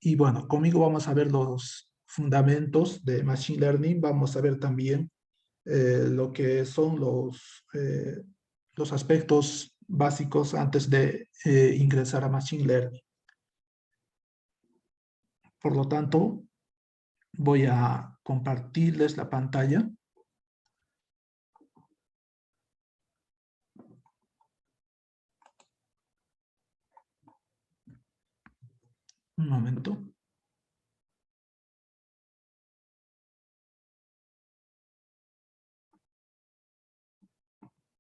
Y bueno, conmigo vamos a ver los fundamentos de Machine Learning. Vamos a ver también lo que son los aspectos básicos antes de ingresar a Machine Learning. Por lo tanto, voy a compartirles la pantalla. Un momento.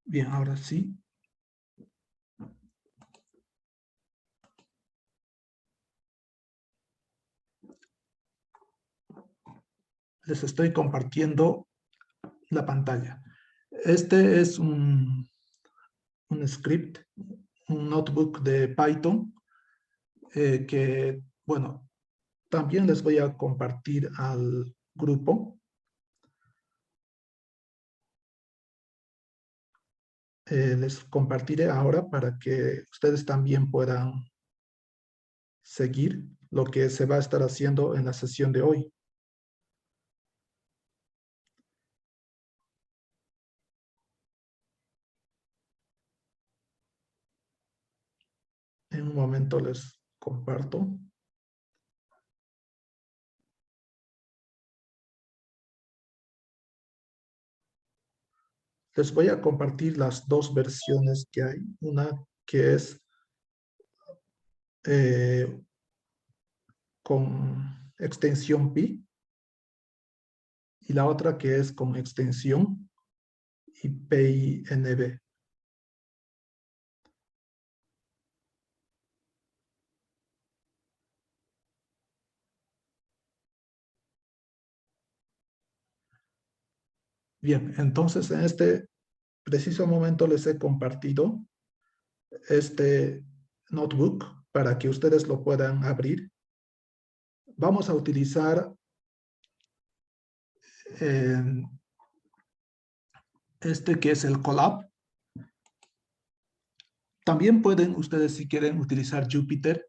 Bien, ahora sí. Les estoy compartiendo la pantalla. Este es un script, un notebook de Python que, bueno, también les voy a compartir al grupo. Les compartiré ahora para que ustedes también puedan seguir lo que se va a estar haciendo en la sesión de hoy. En un momento les comparto. Les voy a compartir las dos versiones que hay. Una que es eh, con extensión pi y la otra que es con extensión IPINB. Bien, entonces en este preciso momento les he compartido este notebook para que ustedes lo puedan abrir. Vamos a utilizar este que es el Colab. También pueden ustedes, si quieren, utilizar Jupyter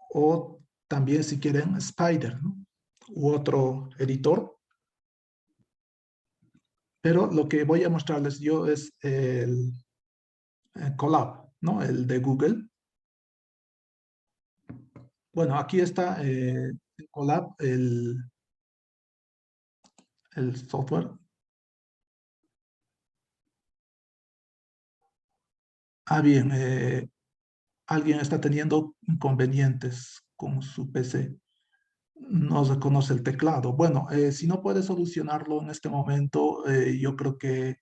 o también si quieren Spider, ¿no? U otro editor. Pero lo que voy a mostrarles yo es el Colab, ¿no? El de Google. Bueno, aquí está el Colab, el software. Ah, bien, alguien está teniendo inconvenientes con su PC. No reconoce el teclado. Bueno, si no puede solucionarlo en este momento, yo creo que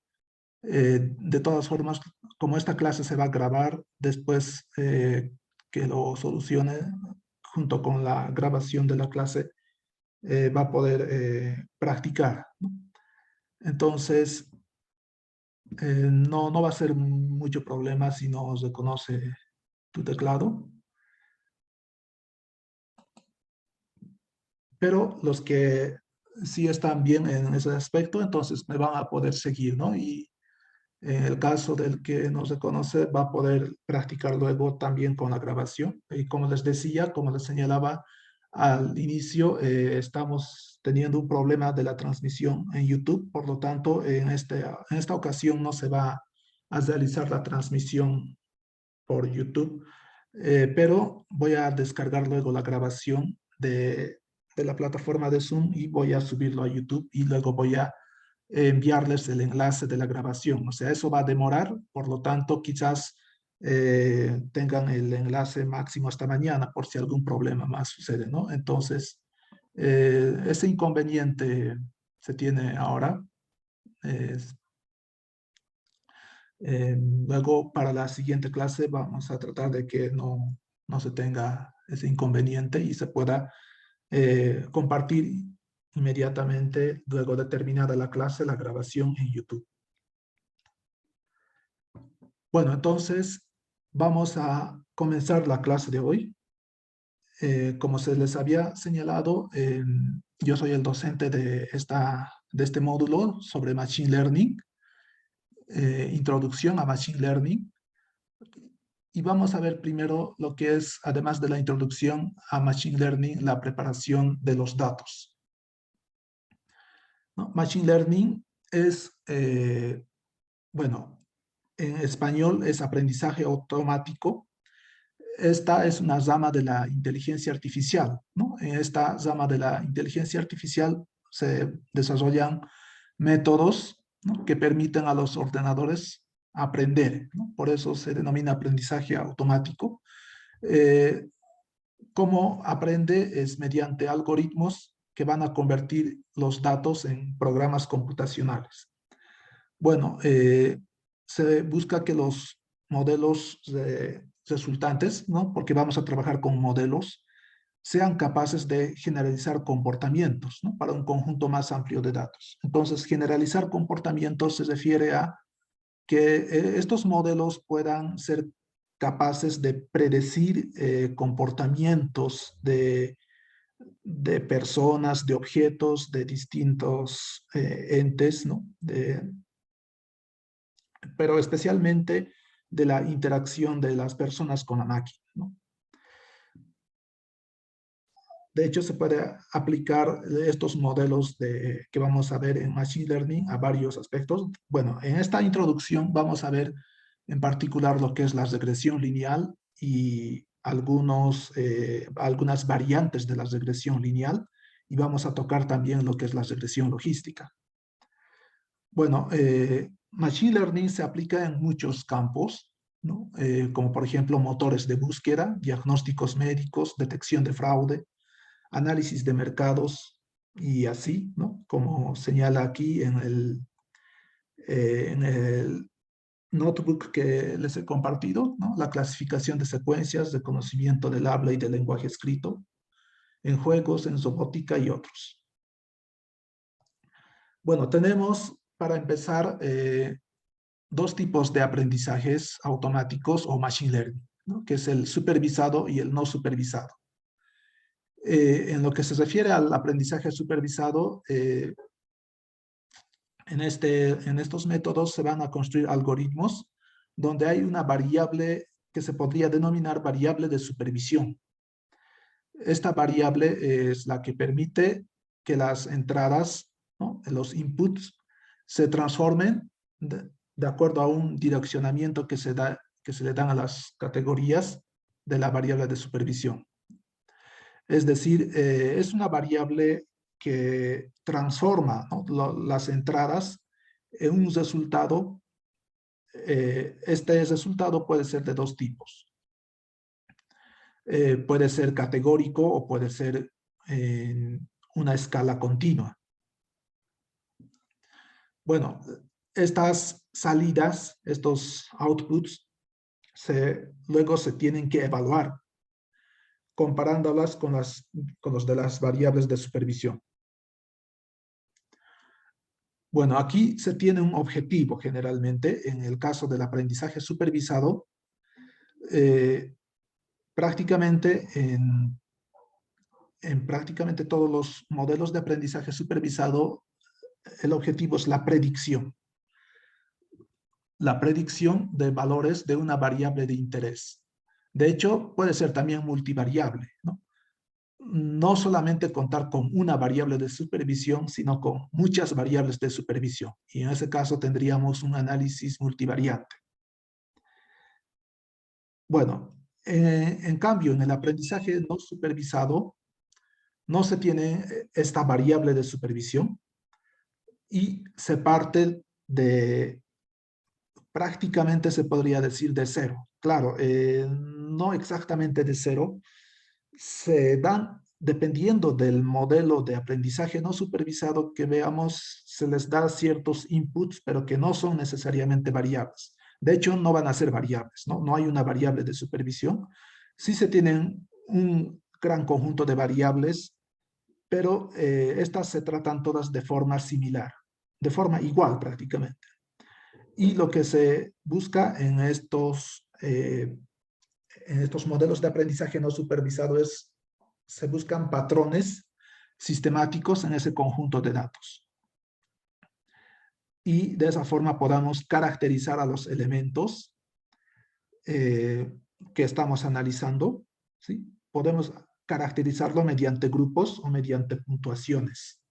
de todas formas, como esta clase se va a grabar, después que lo solucione junto con la grabación de la clase, va a poder practicar, ¿no? Entonces, no va a ser mucho problema si no reconoce tu teclado. Pero los que sí están bien en ese aspecto, entonces me van a poder seguir, ¿no? Y en el caso del que no se conoce, va a poder practicar luego también con la grabación. Y como les decía, como les señalaba al inicio, estamos teniendo un problema de la transmisión en YouTube. Por lo tanto, en esta ocasión no se va a realizar la transmisión por YouTube, pero voy a descargar luego la grabación de la plataforma de Zoom y voy a subirlo a YouTube y luego voy a enviarles el enlace de la grabación. O sea, eso va a demorar, por lo tanto, quizás tengan el enlace máximo hasta mañana por si algún problema más sucede, ¿no? Entonces, ese inconveniente se tiene ahora. Luego, para la siguiente clase, vamos a tratar de que no se tenga ese inconveniente y se pueda compartir inmediatamente, luego de terminada la clase, la grabación en YouTube. Bueno, entonces vamos a comenzar la clase de hoy. Como se les había señalado, yo soy el docente de este módulo sobre Machine Learning, Introducción a Machine Learning. Y vamos a ver primero lo que es, además de la introducción a Machine Learning, la preparación de los datos, ¿no? Machine Learning es, bueno, en español es aprendizaje automático. Esta es una rama de la inteligencia artificial, ¿no? En esta rama de la inteligencia artificial se desarrollan métodos, ¿no?, que permiten a los ordenadores aprender, ¿no? Por eso se denomina aprendizaje automático. Eh, ¿Cómo aprende? Es mediante algoritmos que van a convertir los datos en programas computacionales. Bueno, se busca que los modelos resultantes, ¿no?, porque vamos a trabajar con modelos, sean capaces de generalizar comportamientos, ¿no?, para un conjunto más amplio de datos. Entonces, generalizar comportamientos se refiere a que estos modelos puedan ser capaces de predecir comportamientos de personas, de objetos, de distintos entes, ¿no? Pero especialmente de la interacción de las personas con la máquina, ¿no? De hecho, se puede aplicar estos modelos que vamos a ver en Machine Learning a varios aspectos. Bueno, en esta introducción vamos a ver en particular lo que es la regresión lineal y algunas variantes de la regresión lineal, y vamos a tocar también lo que es la regresión logística. Bueno, Machine Learning se aplica en muchos campos, ¿no? Como por ejemplo motores de búsqueda, diagnósticos médicos, detección de fraude, análisis de mercados y así, ¿no? Como señala aquí en el notebook que les he compartido, ¿no? La clasificación de secuencias, de conocimiento del habla y del lenguaje escrito, en juegos, en robótica y otros. Bueno, tenemos para empezar dos tipos de aprendizajes automáticos o machine learning, ¿no?, que es el supervisado y el no supervisado. En lo que se refiere al aprendizaje supervisado, en estos métodos se van a construir algoritmos donde hay una variable que se podría denominar variable de supervisión. Esta variable es la que permite que las entradas, ¿no?, los inputs, se transformen de acuerdo a un direccionamiento que se le dan a las categorías de la variable de supervisión. Es decir, es una variable que transforma, ¿no?, las entradas en un resultado. Este resultado puede ser de dos tipos. Puede ser categórico o puede ser en una escala continua. Bueno, estas salidas, estos outputs, luego se tienen que evaluar comparándolas con los de las variables de supervisión. Bueno, aquí se tiene un objetivo generalmente. En el caso del aprendizaje supervisado, prácticamente en prácticamente todos los modelos de aprendizaje supervisado, el objetivo es la predicción. La predicción de valores de una variable de interés. De hecho, puede ser también multivariable, ¿no? No solamente contar con una variable de supervisión, sino con muchas variables de supervisión. Y en ese caso tendríamos un análisis multivariante. Bueno, en cambio, en el aprendizaje no supervisado, no se tiene esta variable de supervisión y se parte de, prácticamente se podría decir, de cero. Claro, no exactamente de cero. Se dan, dependiendo del modelo de aprendizaje no supervisado que veamos, se les da ciertos inputs, pero que no son necesariamente variables. De hecho, no van a ser variables, ¿no? No hay una variable de supervisión. Sí se tienen un gran conjunto de variables, pero estas se tratan todas de forma similar, de forma igual prácticamente. Y lo que se busca en estos modelos de aprendizaje no supervisado se buscan patrones sistemáticos en ese conjunto de datos. Y de esa forma podamos caracterizar a los elementos que estamos analizando, ¿sí? Podemos caracterizarlo mediante grupos o mediante puntuaciones.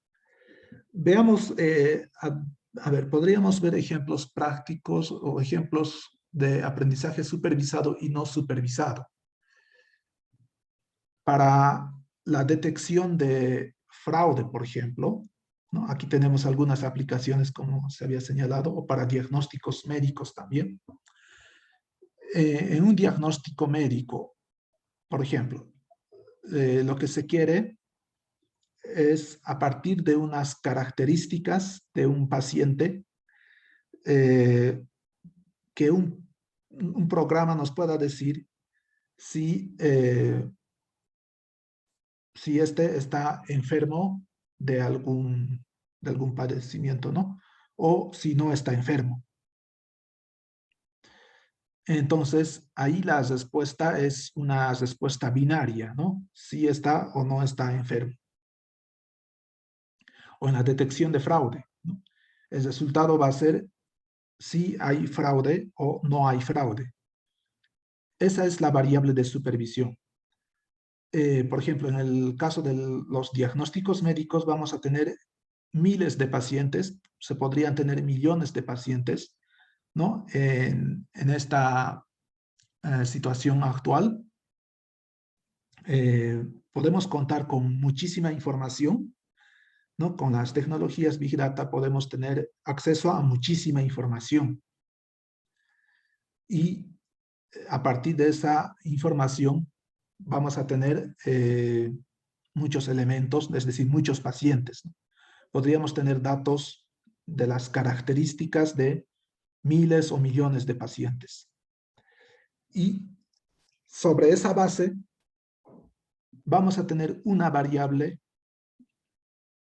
Veamos, a ver, podríamos ver ejemplos prácticos o ejemplos de aprendizaje supervisado y no supervisado. Para la detección de fraude, por ejemplo, ¿no? Aquí tenemos algunas aplicaciones, como se había señalado, o para diagnósticos médicos también. En un diagnóstico médico, por ejemplo, lo que se quiere es, a partir de unas características de un paciente, que un programa nos pueda decir si, si este está enfermo de algún padecimiento, ¿no? O si no está enfermo. Entonces, ahí la respuesta es una respuesta binaria, ¿no? Si está o no está enfermo. O en la detección de fraude, ¿no? El resultado va a ser si hay fraude o no hay fraude. Esa es la variable de supervisión. Por ejemplo, en el caso de los diagnósticos médicos vamos a tener miles de pacientes, se podrían tener millones de pacientes, ¿no? En esta situación actual, podemos contar con muchísima información, ¿no? Con las tecnologías Big Data podemos tener acceso a muchísima información. Y a partir de esa información vamos a tener muchos elementos, es decir, muchos pacientes, ¿no? Podríamos tener datos de las características de miles o millones de pacientes. Y sobre esa base vamos a tener una variable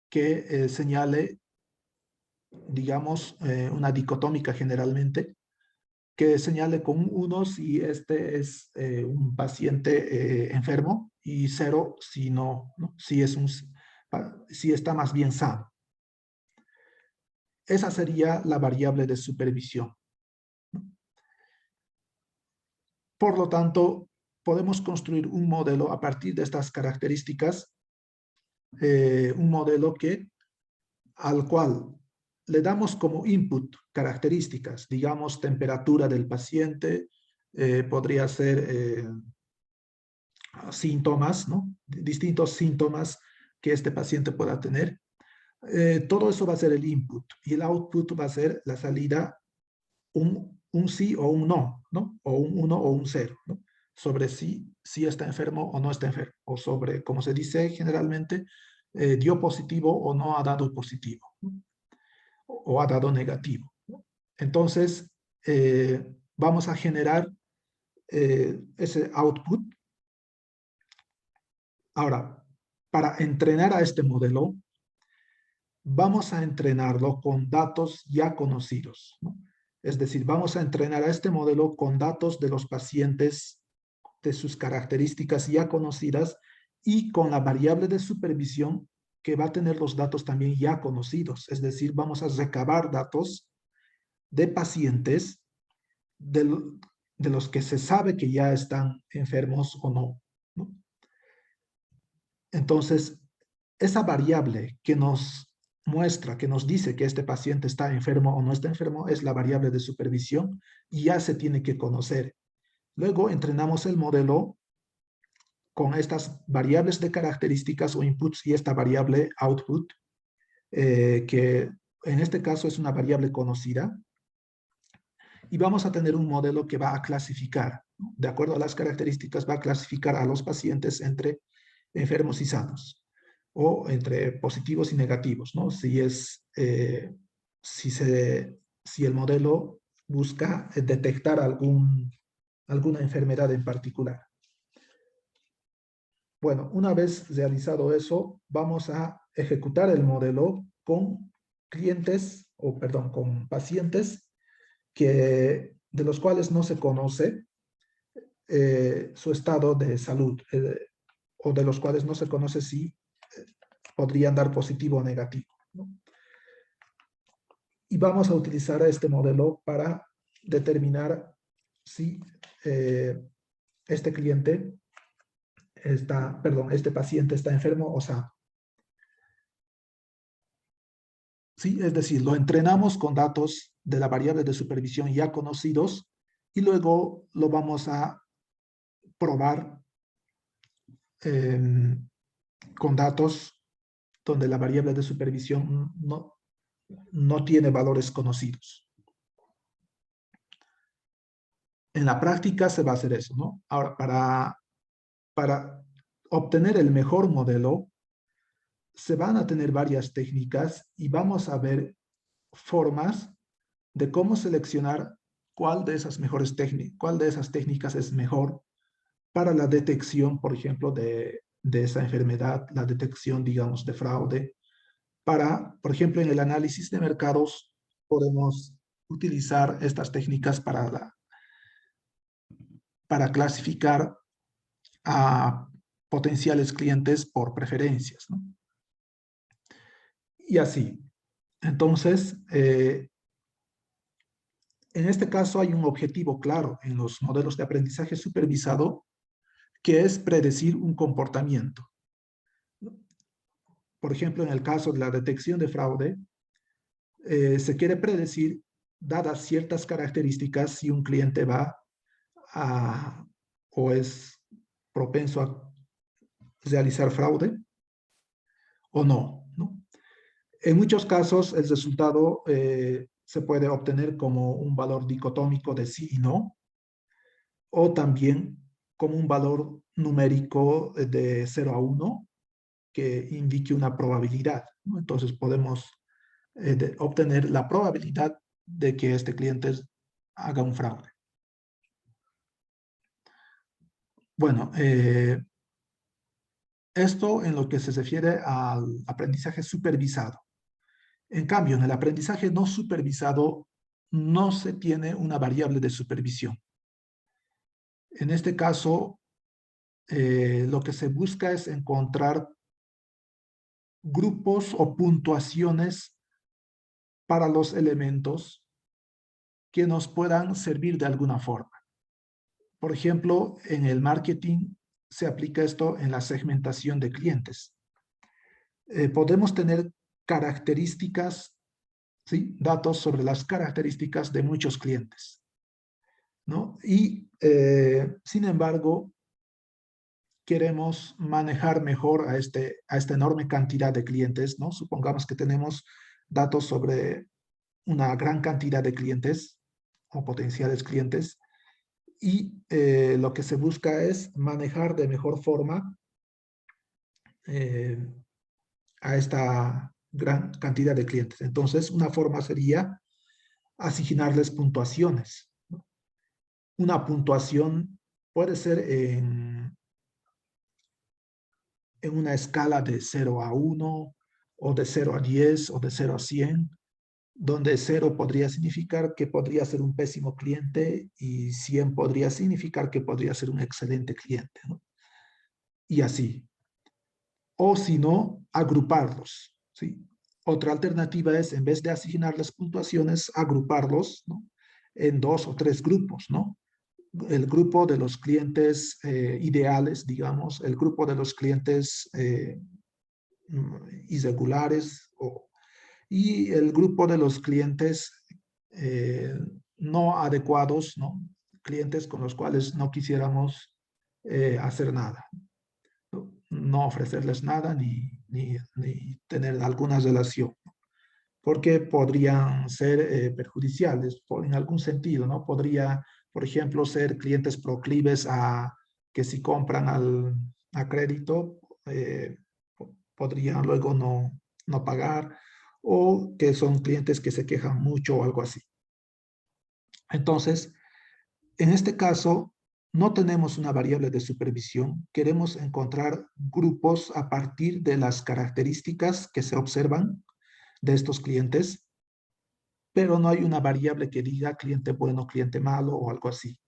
que señale, digamos, una dicotómica generalmente, que señale con 1 si este es un paciente enfermo y 0 si no, ¿no? Si, si está más bien sano. Esa sería la variable de supervisión. Por lo tanto, podemos construir un modelo a partir de estas características, un modelo al cual le damos como input características, digamos temperatura del paciente, podría ser síntomas, ¿no? Distintos síntomas que este paciente pueda tener. Todo eso va a ser el input y el output va a ser la salida, un sí o un no, ¿no? O un 1 o un 0, ¿no? Sobre si está enfermo o no está enfermo, o sobre, como se dice generalmente, dio positivo o no ha dado positivo, ¿no? O ha dado negativo, ¿no? Entonces, vamos a generar ese output. Ahora, para entrenar a este modelo, vamos a entrenarlo con datos ya conocidos, ¿no? Es decir, vamos a entrenar a este modelo con datos de los pacientes, de sus características ya conocidas y con la variable de supervisión que va a tener los datos también ya conocidos. Es decir, vamos a recabar datos de pacientes de los que se sabe que ya están enfermos o no, ¿no? Entonces, esa variable que nos muestra, que nos dice que este paciente está enfermo o no está enfermo, es la variable de supervisión y ya se tiene que conocer. Luego entrenamos el modelo con estas variables de características o inputs y esta variable output, que en este caso es una variable conocida, y vamos a tener un modelo que va a clasificar, ¿no? De acuerdo a las características, va a clasificar a los pacientes entre enfermos y sanos, o entre positivos y negativos, ¿no? Si el modelo busca detectar alguna enfermedad en particular. Bueno, una vez realizado eso, vamos a ejecutar el modelo con clientes, o perdón, con pacientes de los cuales no se conoce su estado de salud, o de los cuales no se conoce si podrían dar positivo o negativo, ¿no? Y vamos a utilizar este modelo para determinar si este cliente este paciente está enfermo o sano. ¿Sí? Es decir, lo entrenamos con datos de la variable de supervisión ya conocidos y luego lo vamos a probar con datos donde la variable de supervisión no tiene valores conocidos. En la práctica se va a hacer eso, ¿no? Ahora, para obtener el mejor modelo, se van a tener varias técnicas y vamos a ver formas de cómo seleccionar cuál de esas técnicas es mejor para la detección, por ejemplo, de esa enfermedad, la detección, digamos, de fraude. Por ejemplo, en el análisis de mercados podemos utilizar estas técnicas para clasificar a potenciales clientes por preferencias, ¿no? Y así. Entonces, en este caso hay un objetivo claro en los modelos de aprendizaje supervisado, que es predecir un comportamiento. Por ejemplo, en el caso de la detección de fraude, se quiere predecir, dadas ciertas características, si un cliente va o es propenso a realizar fraude o no, ¿no? En muchos casos, el resultado se puede obtener como un valor dicotómico de sí y no, o también como un valor numérico de 0 a 1 que indique una probabilidad, ¿no? Entonces podemos obtener la probabilidad de que este cliente haga un fraude. Bueno, esto en lo que se refiere al aprendizaje supervisado. En cambio, en el aprendizaje no supervisado no se tiene una variable de supervisión. En este caso, lo que se busca es encontrar grupos o puntuaciones para los elementos que nos puedan servir de alguna forma. Por ejemplo, en el marketing se aplica esto en la segmentación de clientes. Podemos tener características, ¿sí? Datos sobre las características de muchos clientes, ¿no? Y, sin embargo, queremos manejar mejor a esta enorme cantidad de clientes, ¿no? Supongamos que tenemos datos sobre una gran cantidad de clientes o potenciales clientes y lo que se busca es manejar de mejor forma a esta gran cantidad de clientes. Entonces, una forma sería asignarles puntuaciones, ¿no? Una puntuación puede ser en una escala de 0 a 1 o de 0 a 10 o de 0 a 100, donde 0 podría significar que podría ser un pésimo cliente y 100 podría significar que podría ser un excelente cliente, ¿no? Y así. O si no, agruparlos, ¿sí? Otra alternativa es, en vez de asignarles puntuaciones, agruparlos, ¿no? En 2 o 3 grupos, ¿no? El grupo de los clientes ideales, digamos, el grupo de los clientes irregulares y el grupo de los clientes no adecuados, ¿no? Clientes con los cuales no quisiéramos hacer nada, no ofrecerles nada ni tener alguna relación, porque podrían ser perjudiciales en algún sentido, ¿no? Podría, por ejemplo, ser clientes proclives a que si compran a crédito, podrían luego no pagar, o que son clientes que se quejan mucho o algo así. Entonces, en este caso, no tenemos una variable de supervisión. Queremos encontrar grupos a partir de las características que se observan de estos clientes, pero no hay una variable que diga cliente bueno, cliente malo o algo así,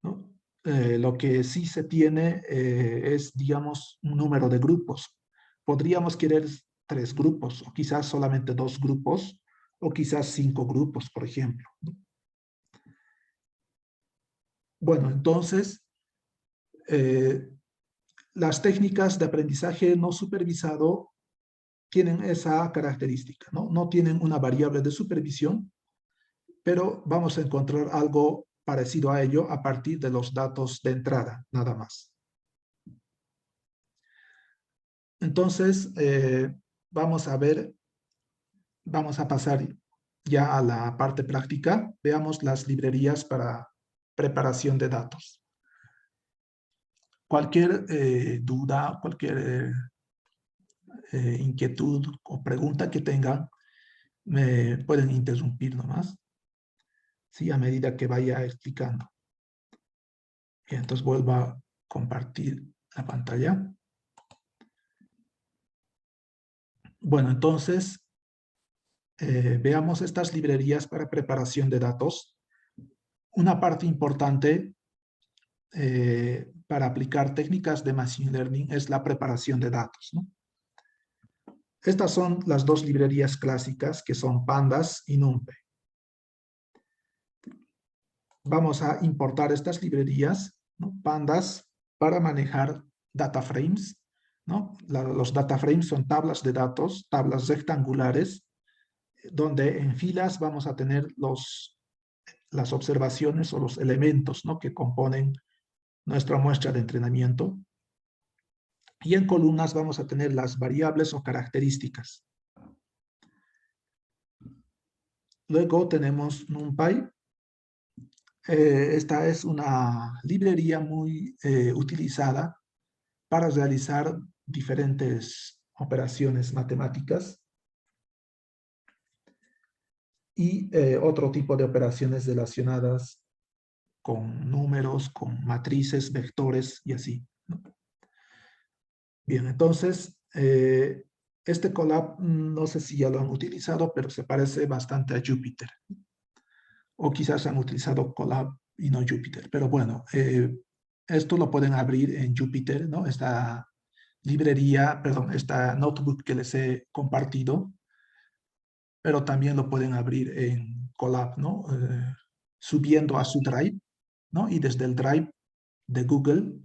¿no? Lo que sí se tiene es, digamos, un número de grupos. Podríamos querer 3 grupos, o quizás solamente 2 grupos, o quizás 5 grupos, por ejemplo, ¿no? Bueno, entonces, las técnicas de aprendizaje no supervisado tienen esa característica, ¿no? No tienen una variable de supervisión, pero vamos a encontrar algo parecido a ello a partir de los datos de entrada, nada más. Entonces, vamos a ver, vamos a pasar ya a la parte práctica. Veamos las librerías para preparación de datos. Cualquier duda, cualquier inquietud o pregunta que tengan, me pueden interrumpir nomás, ¿sí? A medida que vaya explicando. Bien, entonces vuelvo a compartir la pantalla. Bueno, entonces veamos estas librerías para preparación de datos. Una parte importante para aplicar técnicas de Machine Learning es la preparación de datos, ¿no? Estas son las dos librerías clásicas que son Pandas y NumPy. Vamos a importar estas librerías, ¿no? Pandas para manejar data frames, ¿no? Los data frames son tablas de datos, tablas rectangulares, donde en filas vamos a tener las observaciones o los elementos, ¿no? Que componen nuestra muestra de entrenamiento. Y en columnas vamos a tener las variables o características. Luego tenemos NumPy. Esta es una librería muy utilizada para realizar diferentes operaciones matemáticas y otro tipo de operaciones relacionadas con números, con matrices, vectores y así, ¿no? Bien, entonces, este Colab, no sé si ya lo han utilizado, pero se parece bastante a Jupyter. O quizás han utilizado Colab y no Jupyter. Pero bueno, esto lo pueden abrir en Jupyter, ¿no? Esta librería, perdón, esta notebook que les he compartido, pero también lo pueden abrir en Colab, ¿no? Subiendo a su Drive, ¿no? Y desde el Drive de Google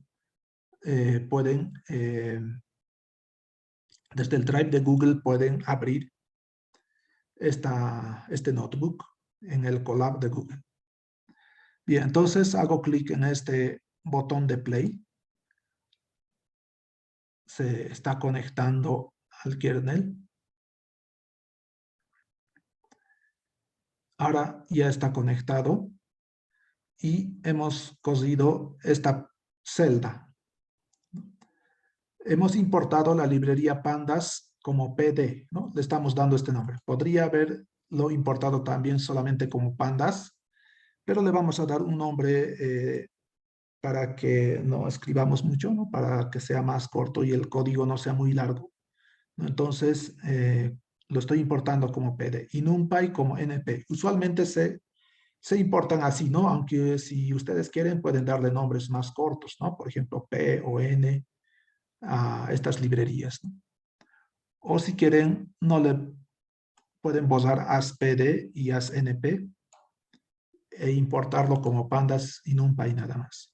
pueden, desde el Drive de Google pueden abrir este notebook en el Colab de Google. Bien, entonces hago clic en este botón de play. Se está conectando al kernel. Ahora ya está conectado y hemos cosido esta celda. Hemos importado la librería pandas como PD, ¿no? Le estamos dando este nombre. Podría haberlo importado también solamente como pandas, pero le vamos a dar un nombre para que no escribamos mucho, ¿no? Para que sea más corto y el código no sea muy largo, ¿no? Entonces, lo estoy importando como PD y NumPy como NP. Usualmente se importan así, ¿no? Aunque si ustedes quieren pueden darle nombres más cortos, ¿no? Por ejemplo, P o N a estas librerías, ¿no? O si quieren, no le pueden borrar ASPD y ASNP e importarlo como pandas y NumPy nada más.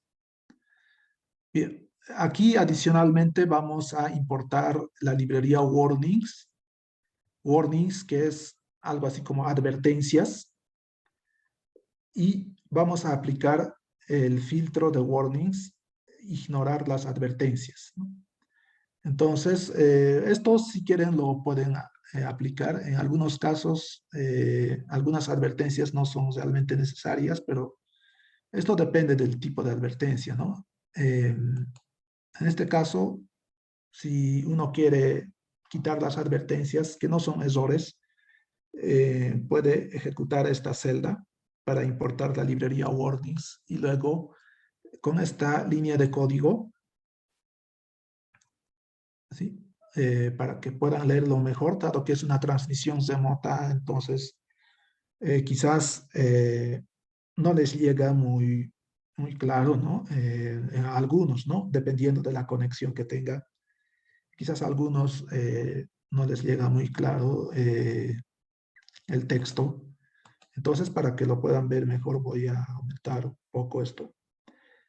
Bien, aquí adicionalmente vamos a importar la librería Warnings. Warnings, que es algo así como advertencias. Y vamos a aplicar el filtro de warnings, ignorar las advertencias, ¿no? Entonces, esto si quieren lo pueden aplicar. En algunos casos, algunas advertencias no son realmente necesarias, pero esto depende del tipo de advertencia, ¿no? En este caso, si uno quiere quitar las advertencias que no son errores, puede ejecutar esta celda para importar la librería warnings y luego con esta línea de código, ¿sí? Para que puedan leerlo mejor, dado que es una transmisión remota, entonces quizás no les llega muy claro, ¿no? A algunos, ¿no? Dependiendo de la conexión que tenga. Quizás a algunos no les llega muy claro el texto. Entonces, para que lo puedan ver mejor, voy a aumentar un poco esto.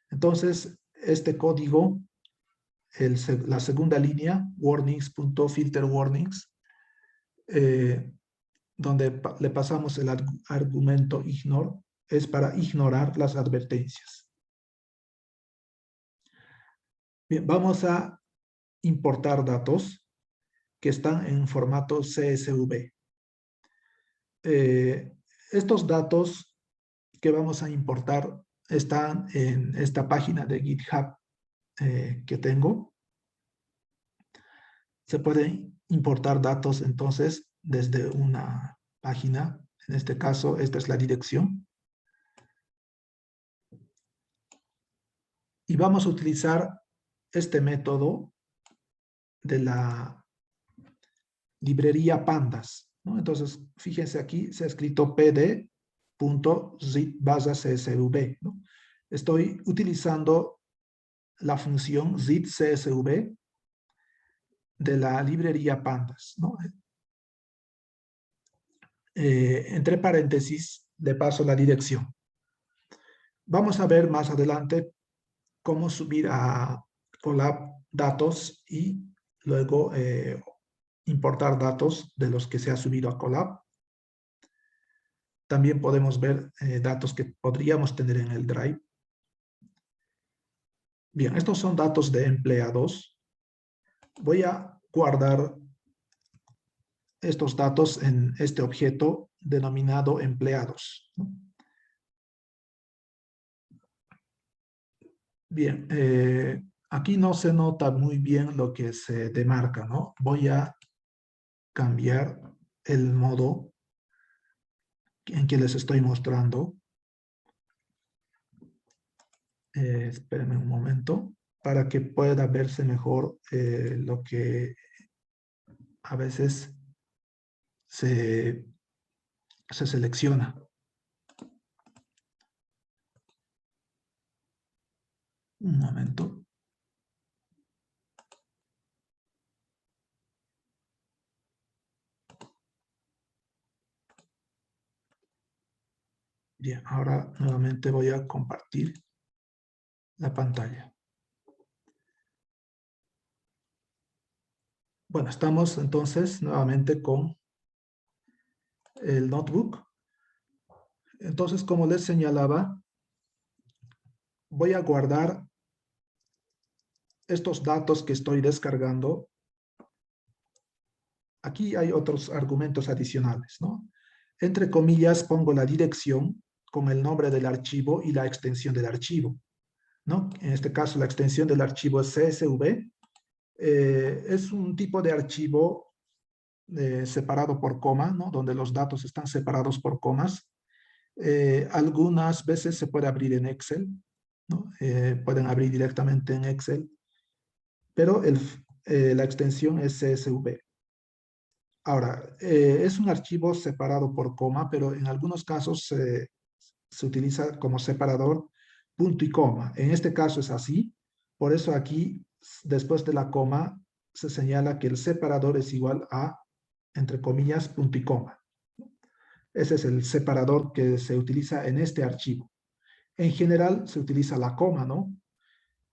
Entonces, este código, la segunda línea, warnings.filterWarnings, donde le pasamos el argumento ignore, es para ignorar las advertencias. Bien, vamos a importar datos que están en formato CSV. Estos datos que vamos a importar están en esta página de GitHub que tengo. Se pueden importar datos entonces desde una página. En este caso, esta es la dirección. Y vamos a utilizar este método de la librería pandas, ¿no? Entonces, fíjense aquí, se ha escrito pd.zip_csv, ¿no? Estoy utilizando la función zip_csv de la librería pandas, ¿no? Entre paréntesis, le paso la dirección. Vamos a ver más adelante cómo subir a Colab datos y luego importar datos de los que se ha subido a Colab. También podemos ver datos que podríamos tener en el Drive. Bien, estos son datos de empleados. Voy a guardar estos datos en este objeto denominado empleados, ¿no? Bien, aquí no se nota muy bien lo que se demarca, ¿no? Voy a cambiar el modo en que les estoy mostrando. Espérenme un momento para que pueda verse mejor lo que a veces se selecciona. Un momento. Bien, ahora nuevamente voy a compartir la pantalla. Bueno, estamos entonces nuevamente con el notebook. Entonces, como les señalaba, voy a guardar estos datos que estoy descargando. Aquí hay otros argumentos adicionales, ¿no? Entre comillas pongo la dirección con el nombre del archivo y la extensión del archivo, ¿no? En este caso la extensión del archivo es CSV. Es un tipo de archivo separado por coma, ¿no? Donde los datos están separados por comas. Algunas veces se puede abrir en Excel, ¿no? Pueden abrir directamente en Excel, pero la extensión es CSV. Ahora, es un archivo separado por coma, pero en algunos casos se utiliza como separador punto y coma. En este caso es así, por eso aquí, después de la coma, se señala que el separador es igual a, entre comillas, punto y coma. Ese es el separador que se utiliza en este archivo. En general se utiliza la coma, ¿no?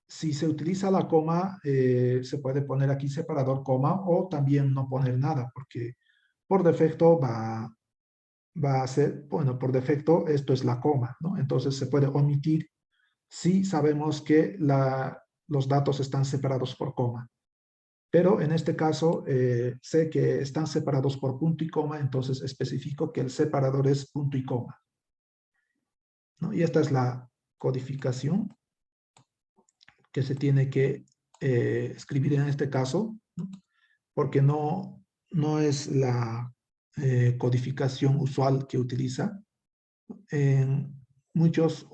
Si se utiliza la coma, se puede poner aquí separador coma o también no poner nada, porque por defecto va a ser, bueno, por defecto esto es la coma, ¿no? Entonces se puede omitir si sabemos que los datos están separados por coma. Pero en este caso sé que están separados por punto y coma, entonces especifico que el separador es punto y coma, ¿no? Y esta es la codificación que se tiene que escribir en este caso, ¿no? Porque no es la codificación usual que utiliza. En muchos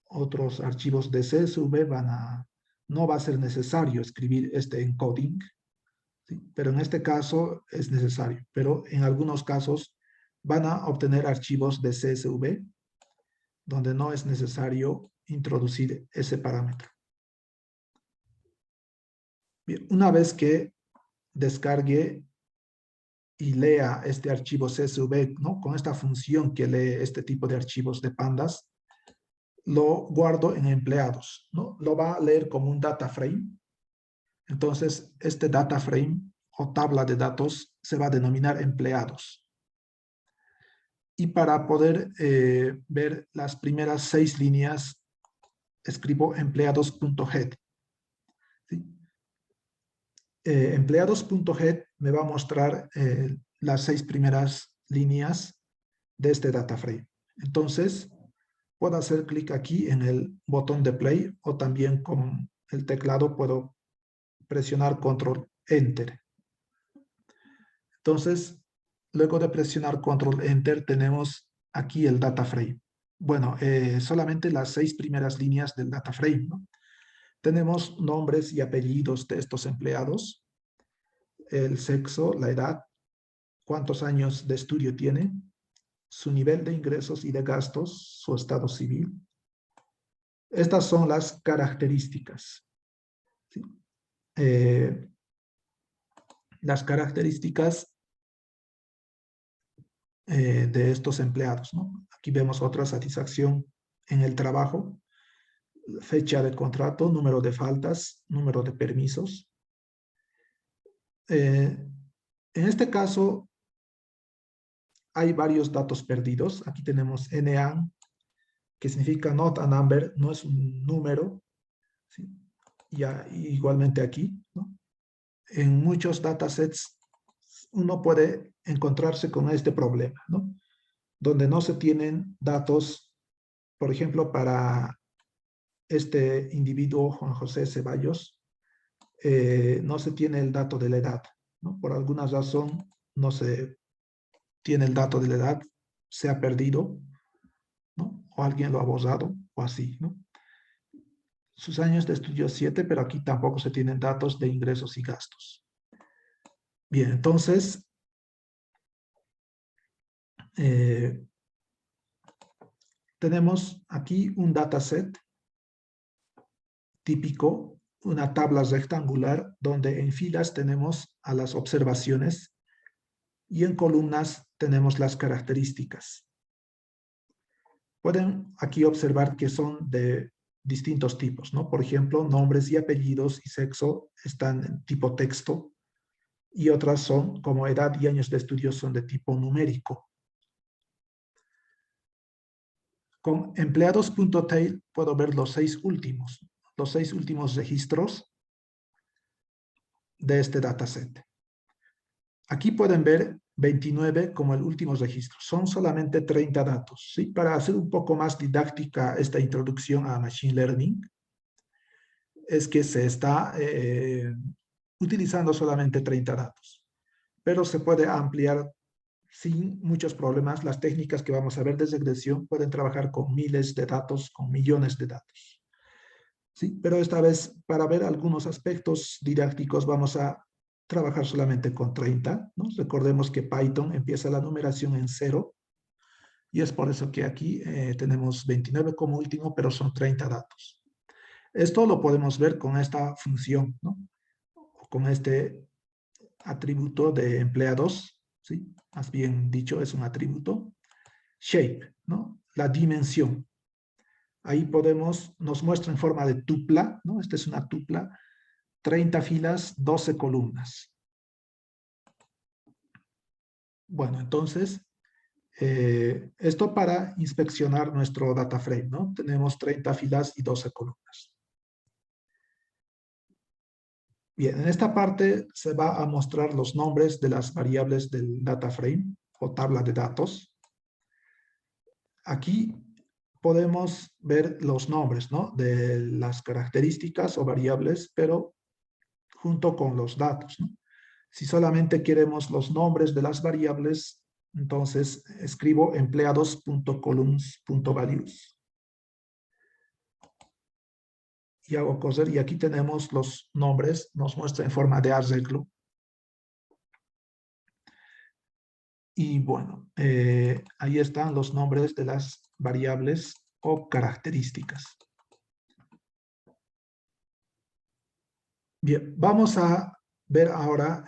otros archivos de CSV no va a ser necesario escribir este encoding, ¿sí? Pero en este caso es necesario. Pero en algunos casos van a obtener archivos de CSV donde no es necesario introducir ese parámetro. Bien, una vez que descargue y lea este archivo CSV, ¿no? Con esta función que lee este tipo de archivos de pandas, lo guardo en empleados, ¿no? Lo va a leer como un data frame. Entonces, este data frame o tabla de datos se va a denominar empleados. Y para poder ver las primeras 6 líneas, escribo empleados.head. ¿Sí? Empleados.head me va a mostrar las 6 primeras líneas de este data frame. Entonces, puedo hacer clic aquí en el botón de play o también con el teclado puedo presionar control enter. Entonces, luego de presionar control enter tenemos aquí el data frame. Bueno, solamente las 6 primeras líneas del data frame, ¿no? Tenemos nombres y apellidos de estos empleados, el sexo, la edad, cuántos años de estudio tiene, su nivel de ingresos y de gastos, su estado civil. Estas son las características. ¿Sí? Las características de estos empleados, ¿no? Aquí vemos otra satisfacción en el trabajo, fecha de contrato, número de faltas, número de permisos. En este caso, hay varios datos perdidos. Aquí tenemos NA, que significa not a number, no es un número. ¿Sí? Ya, igualmente aquí, ¿no? En muchos datasets uno puede encontrarse con este problema, ¿no? Donde no se tienen datos, por ejemplo, para este individuo, Juan José Ceballos, no se tiene el dato de la edad, ¿no? Por alguna razón no se tiene el dato de la edad, se ha perdido, ¿no? O alguien lo ha borrado, o así, ¿no? Sus años de estudio 7, pero aquí tampoco se tienen datos de ingresos y gastos. Bien, entonces, tenemos aquí un dataset típico, una tabla rectangular donde en filas tenemos a las observaciones y en columnas tenemos las características. Pueden aquí observar que son de distintos tipos, ¿no? Por ejemplo, nombres y apellidos y sexo están en tipo texto y otras son, como edad y años de estudio, son de tipo numérico. Con empleados.tail puedo ver los 6 últimos registros de este dataset. Aquí pueden ver 29 como el último registro. Son solamente 30 datos. ¿Sí? Para hacer un poco más didáctica esta introducción a Machine Learning, es que se está utilizando solamente 30 datos. Pero se puede ampliar sin muchos problemas. Las técnicas que vamos a ver de regresión pueden trabajar con miles de datos, con millones de datos. ¿Sí? Pero esta vez, para ver algunos aspectos didácticos, vamos a trabajar solamente con 30, ¿no? Recordemos que Python empieza la numeración en 0 y es por eso que aquí tenemos 29 como último, pero son 30 datos. Esto lo podemos ver con esta función, ¿no? Con este atributo de empleados, ¿sí? Más bien dicho, es un atributo. Shape, ¿no? La dimensión. Ahí nos muestra en forma de tupla, ¿no? Esta es una tupla, 30 filas, 12 columnas. Bueno, entonces, esto para inspeccionar nuestro data frame, ¿no? Tenemos 30 filas y 12 columnas. Bien, en esta parte se va a mostrar los nombres de las variables del data frame o tabla de datos. Aquí podemos ver los nombres, ¿no? De las características o variables, pero junto con los datos, ¿no? Si solamente queremos los nombres de las variables, entonces escribo empleados.columns.values. Y hago coser, y aquí tenemos los nombres, nos muestra en forma de arreglo. Y bueno, ahí están los nombres de las variables o características. Bien, vamos a ver ahora,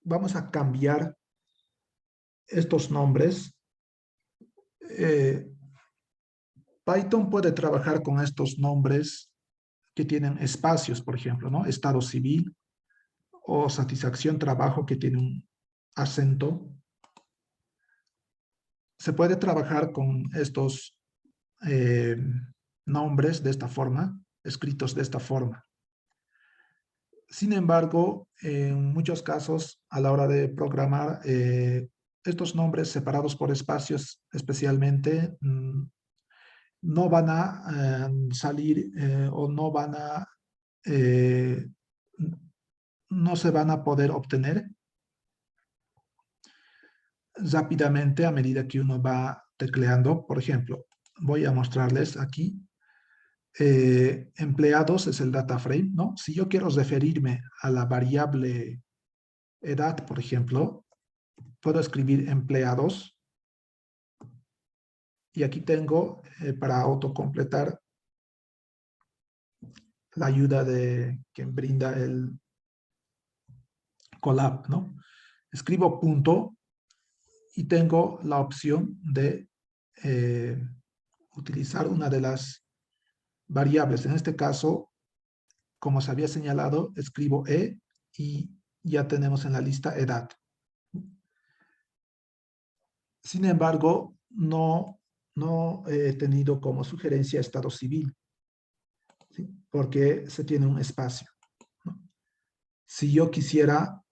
vamos a cambiar estos nombres Python puede trabajar con estos nombres que tienen espacios, por ejemplo, ¿no? Estado civil o satisfacción trabajo que tiene un acento. Se puede trabajar con estos eh, nombres de esta forma, escritos de esta forma. Sin embargo, en muchos casos, a la hora de programar, estos nombres separados por espacios especialmente no van a salir o no van a, eh, no se van a poder obtener rápidamente a medida que uno va tecleando. Por ejemplo, voy a mostrarles aquí. Empleados es el data frame, ¿no? Si yo quiero referirme a la variable edad, por ejemplo, puedo escribir empleados y aquí tengo para autocompletar la ayuda que brinda el Colab, ¿no? Escribo punto y tengo la opción de eh, utilizar una de las variables. En este caso, como se había señalado, escribo E y ya tenemos en la lista edad. Sin embargo, no he tenido como sugerencia estado civil, ¿sí? Porque se tiene un espacio, ¿no? Si yo quisiera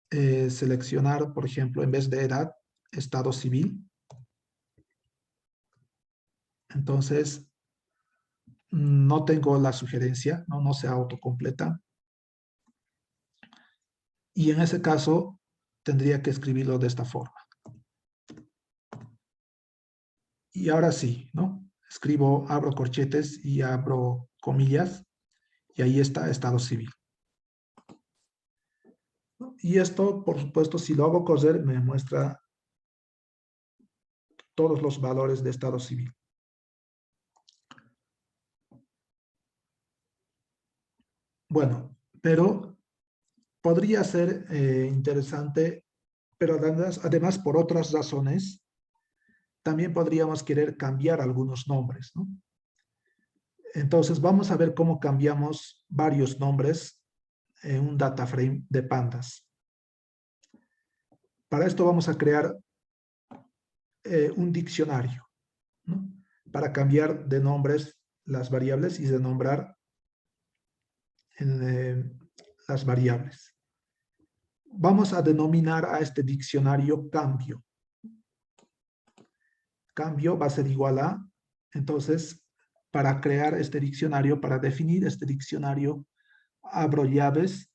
seleccionar, por ejemplo, en vez de edad, estado civil, entonces no tengo la sugerencia, no se autocompleta. Y en ese caso, tendría que escribirlo de esta forma. Y ahora sí, ¿no? Escribo, abro corchetes y abro comillas, y ahí está estado civil, ¿no? Y esto, por supuesto, si lo hago correr, me muestra todos los valores de estado civil. Bueno, pero podría ser interesante, pero además por otras razones, también podríamos querer cambiar algunos nombres, ¿no? Entonces vamos a ver cómo cambiamos varios nombres en un data frame de pandas. Para esto vamos a crear un diccionario, ¿no? Para cambiar de nombres las variables y de nombrar las variables. Vamos a denominar a este diccionario cambio. Cambio va a ser igual a, entonces, para crear este diccionario, para definir este diccionario, abro llaves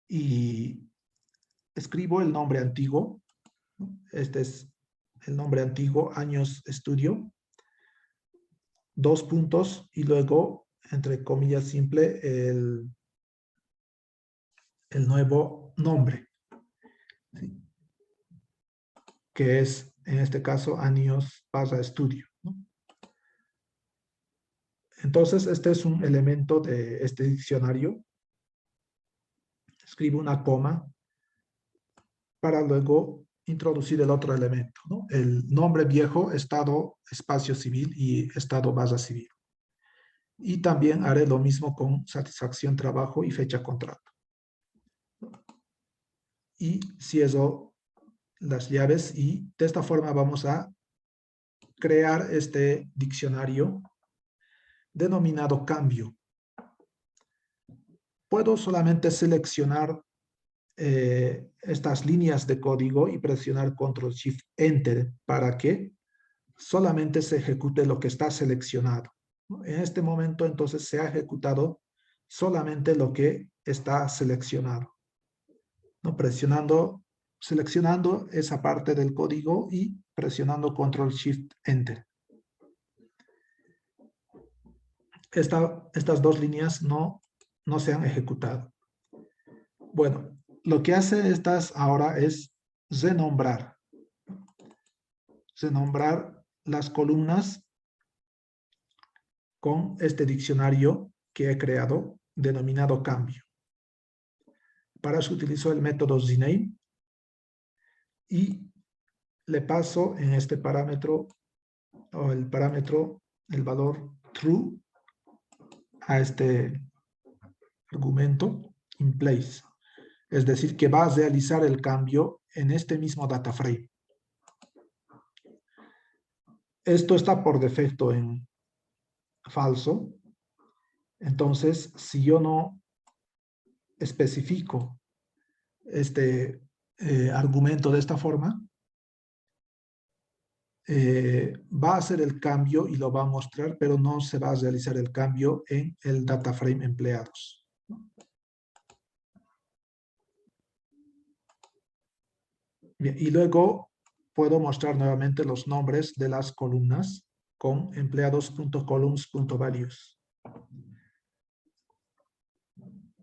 y escribo el nombre antiguo. Este es el nombre antiguo, años estudio, dos puntos y luego, entre comillas simple, el nuevo nombre, ¿sí? Que es, en este caso, años barra estudio, ¿no? Entonces, este es un elemento de este diccionario. Escribo una coma para luego introducir el otro elemento, ¿no? El nombre viejo, estado, espacio civil y estado barra civil. Y también haré lo mismo con satisfacción, trabajo y fecha contrato. Y cierro las llaves y de esta forma vamos a crear este diccionario denominado cambio. Puedo solamente seleccionar estas líneas de código y presionar Control Shift Enter para que solamente se ejecute lo que está seleccionado, ¿no? En este momento entonces se ha ejecutado solamente lo que está seleccionado, ¿no? Seleccionando esa parte del código y presionando Control Shift Enter. Estas dos líneas no se han ejecutado. Bueno, lo que hace estas ahora es renombrar las columnas con este diccionario que he creado denominado cambio. Para eso utilizo el método rename y le paso en este parámetro o el parámetro, el valor true a este argumento in place. Es decir, que va a realizar el cambio en este mismo data frame. Esto está por defecto en falso. Entonces, si yo no especifico este argumento de esta forma, va a hacer el cambio y lo va a mostrar, pero no se va a realizar el cambio en el data frame empleados. Bien, y luego puedo mostrar nuevamente los nombres de las columnas con empleados.columns.values.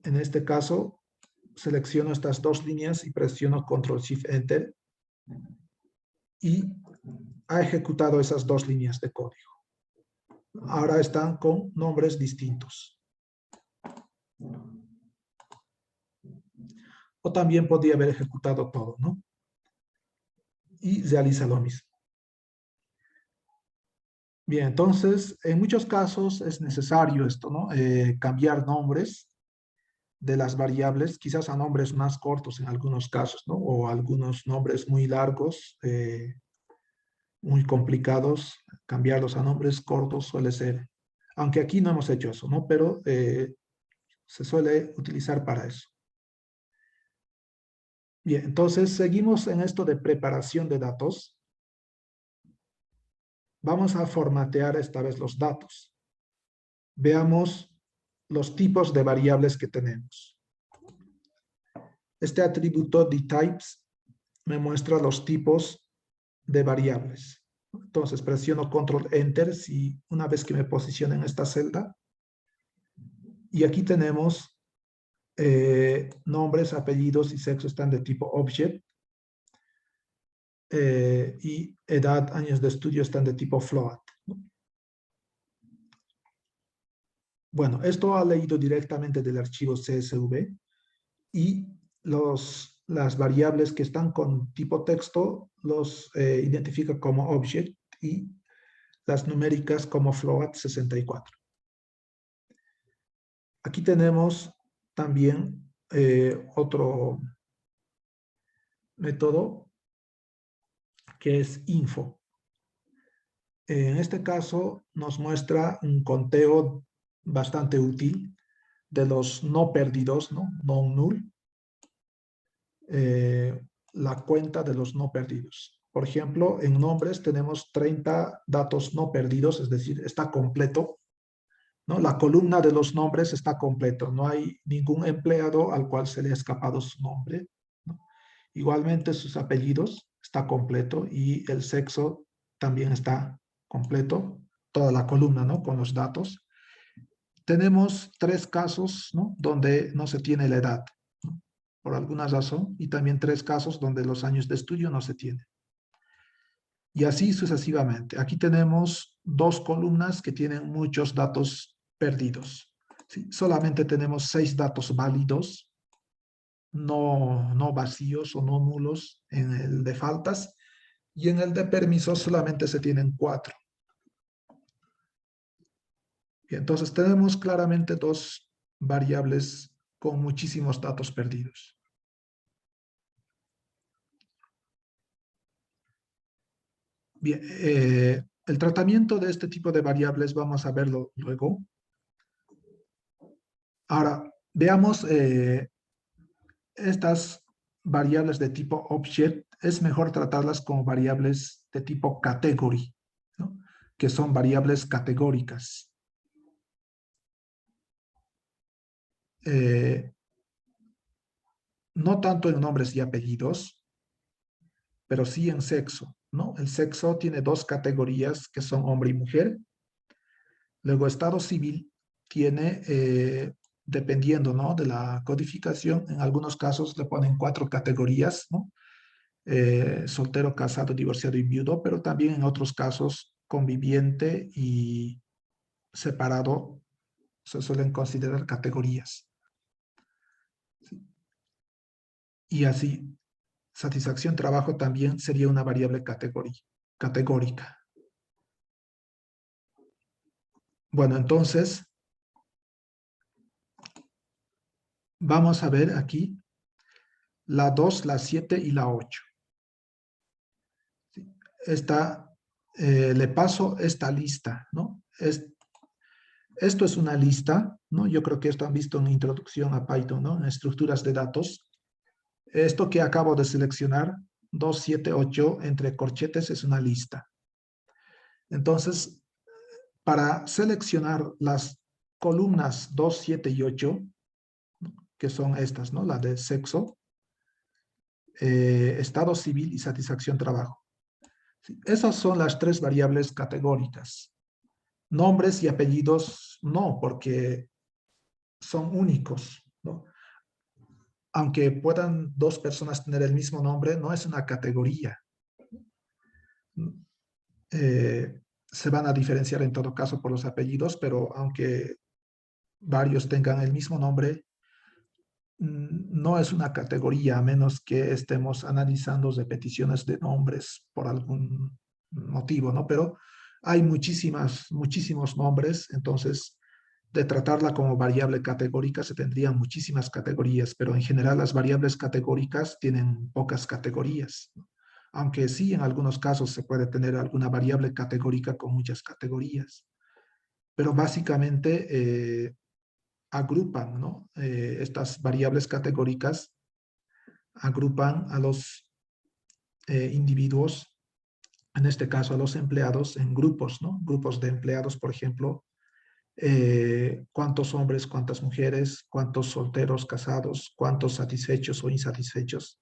En este caso, selecciono estas dos líneas y presiono Control-Shift-Enter y ha ejecutado esas dos líneas de código. Ahora están con nombres distintos. O también podría haber ejecutado todo, ¿no? Y realiza lo mismo. Bien, entonces, en muchos casos es necesario esto, ¿no? Cambiar nombres de las variables, quizás a nombres más cortos en algunos casos, ¿no? O algunos nombres muy largos, muy complicados, cambiarlos a nombres cortos suele ser, aunque aquí no hemos hecho eso, ¿no? Pero se suele utilizar para eso. Bien, entonces seguimos en esto de preparación de datos. Vamos a formatear esta vez los datos. Veamos los tipos de variables que tenemos. Este atributo dtypes me muestra los tipos de variables. Entonces presiono Control Enter si una vez que me posicione en esta celda. Y aquí tenemos nombres, apellidos y sexo están de tipo object. Y edad, años de estudio están de tipo float. Bueno, esto ha leído directamente del archivo CSV y las variables que están con tipo texto los identifica como object y las numéricas como float 64. Aquí tenemos también otro método que es info. En este caso nos muestra un conteo bastante útil de los no perdidos, ¿no? Non-null, la cuenta de los no perdidos. Por ejemplo, en nombres tenemos 30 datos no perdidos, es decir, está completo, ¿no? La columna de los nombres está completo, no hay ningún empleado al cual se le ha escapado su nombre, ¿no? Igualmente sus apellidos está completo y el sexo también está completo, toda la columna, ¿no? Con los datos. Tenemos 3 casos, ¿no? Donde no se tiene la edad, ¿no? Por alguna razón, y también 3 casos donde los años de estudio no se tienen. Y así sucesivamente. Aquí tenemos 2 columnas que tienen muchos datos perdidos. ¿Sí? Solamente tenemos 6 datos válidos, no vacíos o no nulos en el de faltas, y en el de permisos solamente se tienen 4. Y entonces tenemos claramente 2 variables con muchísimos datos perdidos. Bien, el tratamiento de este tipo de variables vamos a verlo luego. Ahora, veamos estas variables de tipo object, es mejor tratarlas como variables de tipo category, ¿no? Que son variables categóricas. No tanto en nombres y apellidos, pero sí en sexo, ¿no? El sexo tiene 2 categorías que son hombre y mujer. Luego, estado civil tiene, dependiendo, ¿no? De la codificación, en algunos casos le ponen 4 categorías, ¿no? Soltero, casado, divorciado y viudo, pero también en otros casos conviviente y separado se suelen considerar categorías. ¿Sí? Y así, satisfacción trabajo también sería una variable categórica. Bueno, entonces, vamos a ver aquí la 2, la 7 y la 8. Esta, le paso esta lista, ¿no? Esto es una lista, ¿no? Yo creo que esto han visto en introducción a Python, ¿no? En estructuras de datos. Esto que acabo de seleccionar, 2, 7, 8, entre corchetes, es una lista. Entonces, para seleccionar las columnas 2, 7 y 8, que son estas, ¿no? La de sexo, estado civil y satisfacción trabajo. ¿Sí? Esas son las tres variables categóricas. Nombres y apellidos no, porque son únicos, ¿no? Aunque puedan dos personas tener el mismo nombre, no es una categoría. Se van a diferenciar en todo caso por los apellidos, pero aunque varios tengan el mismo nombre, no es una categoría, a menos que estemos analizando repeticiones de nombres por algún motivo, ¿no? Pero hay muchísimos nombres, entonces de tratarla como variable categórica se tendrían muchísimas categorías, pero en general las variables categóricas tienen pocas categorías, ¿no? Aunque sí, en algunos casos se puede tener alguna variable categórica con muchas categorías, pero básicamente agrupan, ¿no? Estas variables categóricas agrupan a los individuos, en este caso a los empleados, en grupos, ¿no? Grupos de empleados, por ejemplo, cuántos hombres, cuántas mujeres, cuántos solteros, casados, cuántos satisfechos o insatisfechos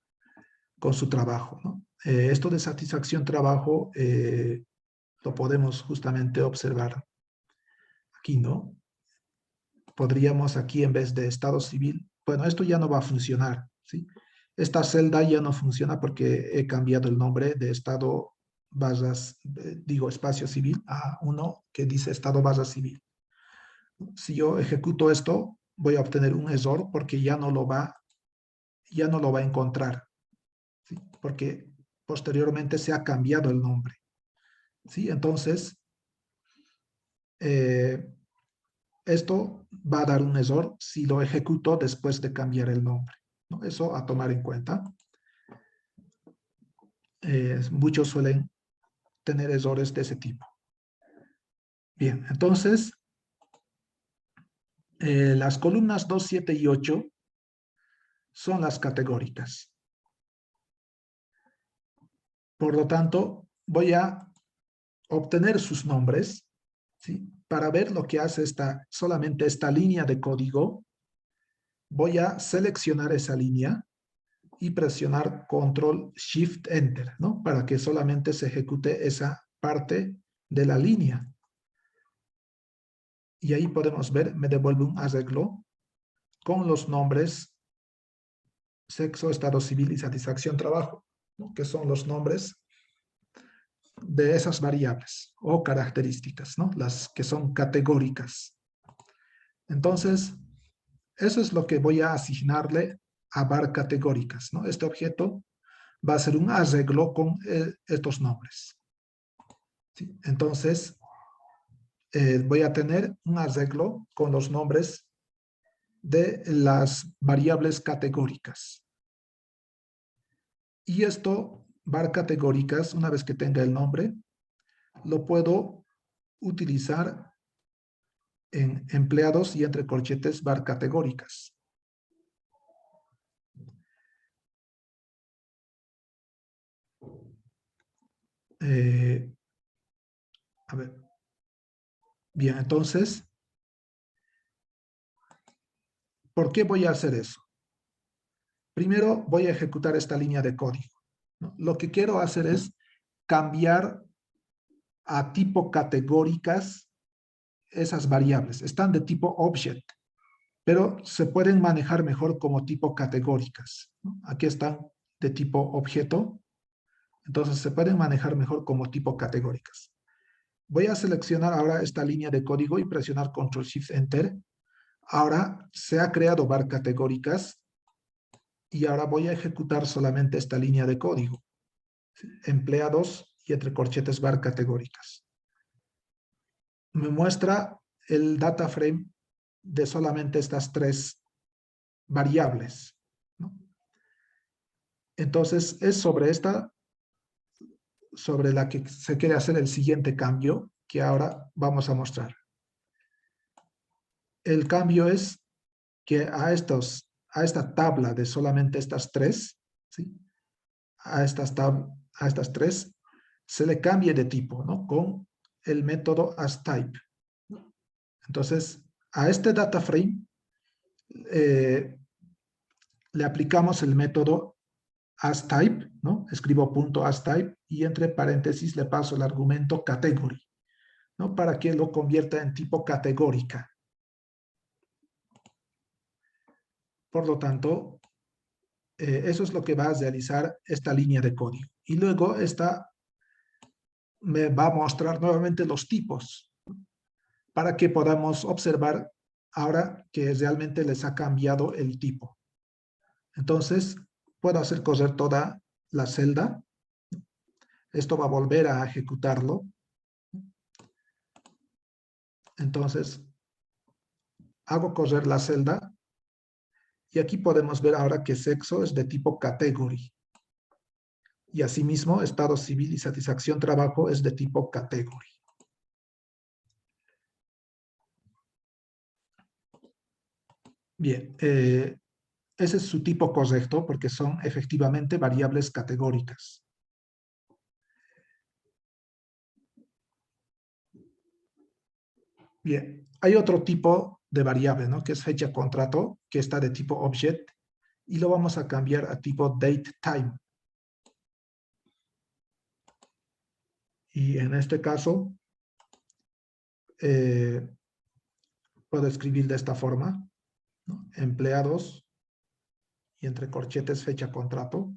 con su trabajo, ¿no? Esto de satisfacción trabajo lo podemos justamente observar aquí, ¿no? Podríamos aquí en vez de estado civil, bueno, esto ya no va a funcionar, ¿sí? Esta celda ya no funciona porque he cambiado el nombre de estado barras, digo espacio civil, a uno que dice estado barra civil. Si yo ejecuto esto, voy a obtener un error porque ya no lo va a encontrar, ¿sí? Porque posteriormente se ha cambiado el nombre, ¿sí? Entonces, eh, esto va a dar un error si lo ejecuto después de cambiar el nombre, ¿no? Eso a tomar en cuenta. Muchos suelen tener errores de ese tipo. Bien, entonces, las columnas 2, 7 y 8 son las categóricas. Por lo tanto, voy a obtener sus nombres, ¿sí? Para ver lo que hace solamente esta línea de código, voy a seleccionar esa línea y presionar Control Shift Enter, ¿no? Para que solamente se ejecute esa parte de la línea. Y ahí podemos ver, me devuelve un arreglo con los nombres sexo, estado civil y satisfacción trabajo, ¿no? Que son los nombres de esas variables o características, ¿no? Las que son categóricas. Entonces, eso es lo que voy a asignarle a var categóricas, ¿no? Este objeto va a ser un arreglo con estos nombres, ¿sí? Entonces, voy a tener un arreglo con los nombres de las variables categóricas. Y esto, var categóricas, una vez que tenga el nombre, lo puedo utilizar en empleados y entre corchetes var categóricas. A ver. Bien, entonces, ¿por qué voy a hacer eso? Primero voy a ejecutar esta línea de código, ¿no? Lo que quiero hacer es cambiar a tipo categóricas esas variables. Están de tipo object, pero se pueden manejar mejor como tipo categóricas, ¿no? Aquí están de tipo objeto, entonces se pueden manejar mejor como tipo categóricas. Voy a seleccionar ahora esta línea de código y presionar Control Shift Enter. Ahora se ha creado var categóricas y ahora voy a ejecutar solamente esta línea de código. Empleados y entre corchetes var categóricas. Me muestra el data frame de solamente estas tres variables, ¿no? Entonces, es sobre la que se quiere hacer el siguiente cambio que ahora vamos a mostrar. El cambio es que a esta tabla de solamente estas tres, ¿sí? a estas tres, se le cambie de tipo, ¿no? Con el método asType. Entonces, a este data frame le aplicamos el método asType, ¿no? Escribo punto asType y entre paréntesis le paso el argumento category, ¿no? Para que lo convierta en tipo categórica. Por lo tanto, eso es lo que va a realizar esta línea de código. Y luego esta me va a mostrar nuevamente los tipos para que podamos observar ahora que realmente les ha cambiado el tipo. Entonces, puedo hacer correr toda la celda. Esto va a volver a ejecutarlo. Entonces, hago correr la celda. Y aquí podemos ver ahora que sexo es de tipo category. Y asimismo, estado civil y satisfacción trabajo es de tipo category. Bien, ese es su tipo correcto porque son efectivamente variables categóricas. Bien, hay otro tipo de variable, ¿no? Que es fecha contrato, que está de tipo object, y lo vamos a cambiar a tipo date time. Y en este caso, puedo escribir de esta forma, ¿no? Empleados, y entre corchetes fecha contrato.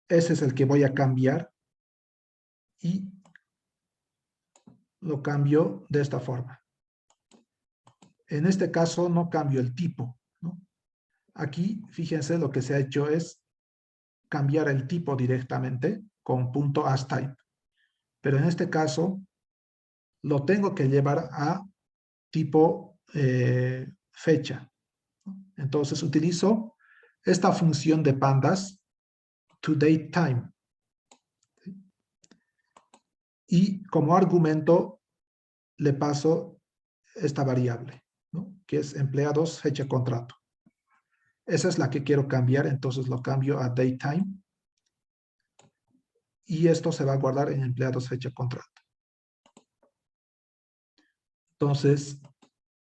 Ese es el que voy a cambiar, y lo cambio de esta forma. En este caso no cambio el tipo, ¿no? Aquí, fíjense, lo que se ha hecho es cambiar el tipo directamente con punto asType. Pero en este caso, lo tengo que llevar a tipo fecha. Entonces utilizo esta función de pandas, toDateTime. Y como argumento le paso esta variable, ¿no? Que es empleados fecha contrato. Esa es la que quiero cambiar, entonces lo cambio a datetime. Y esto se va a guardar en empleados fecha contrato. Entonces,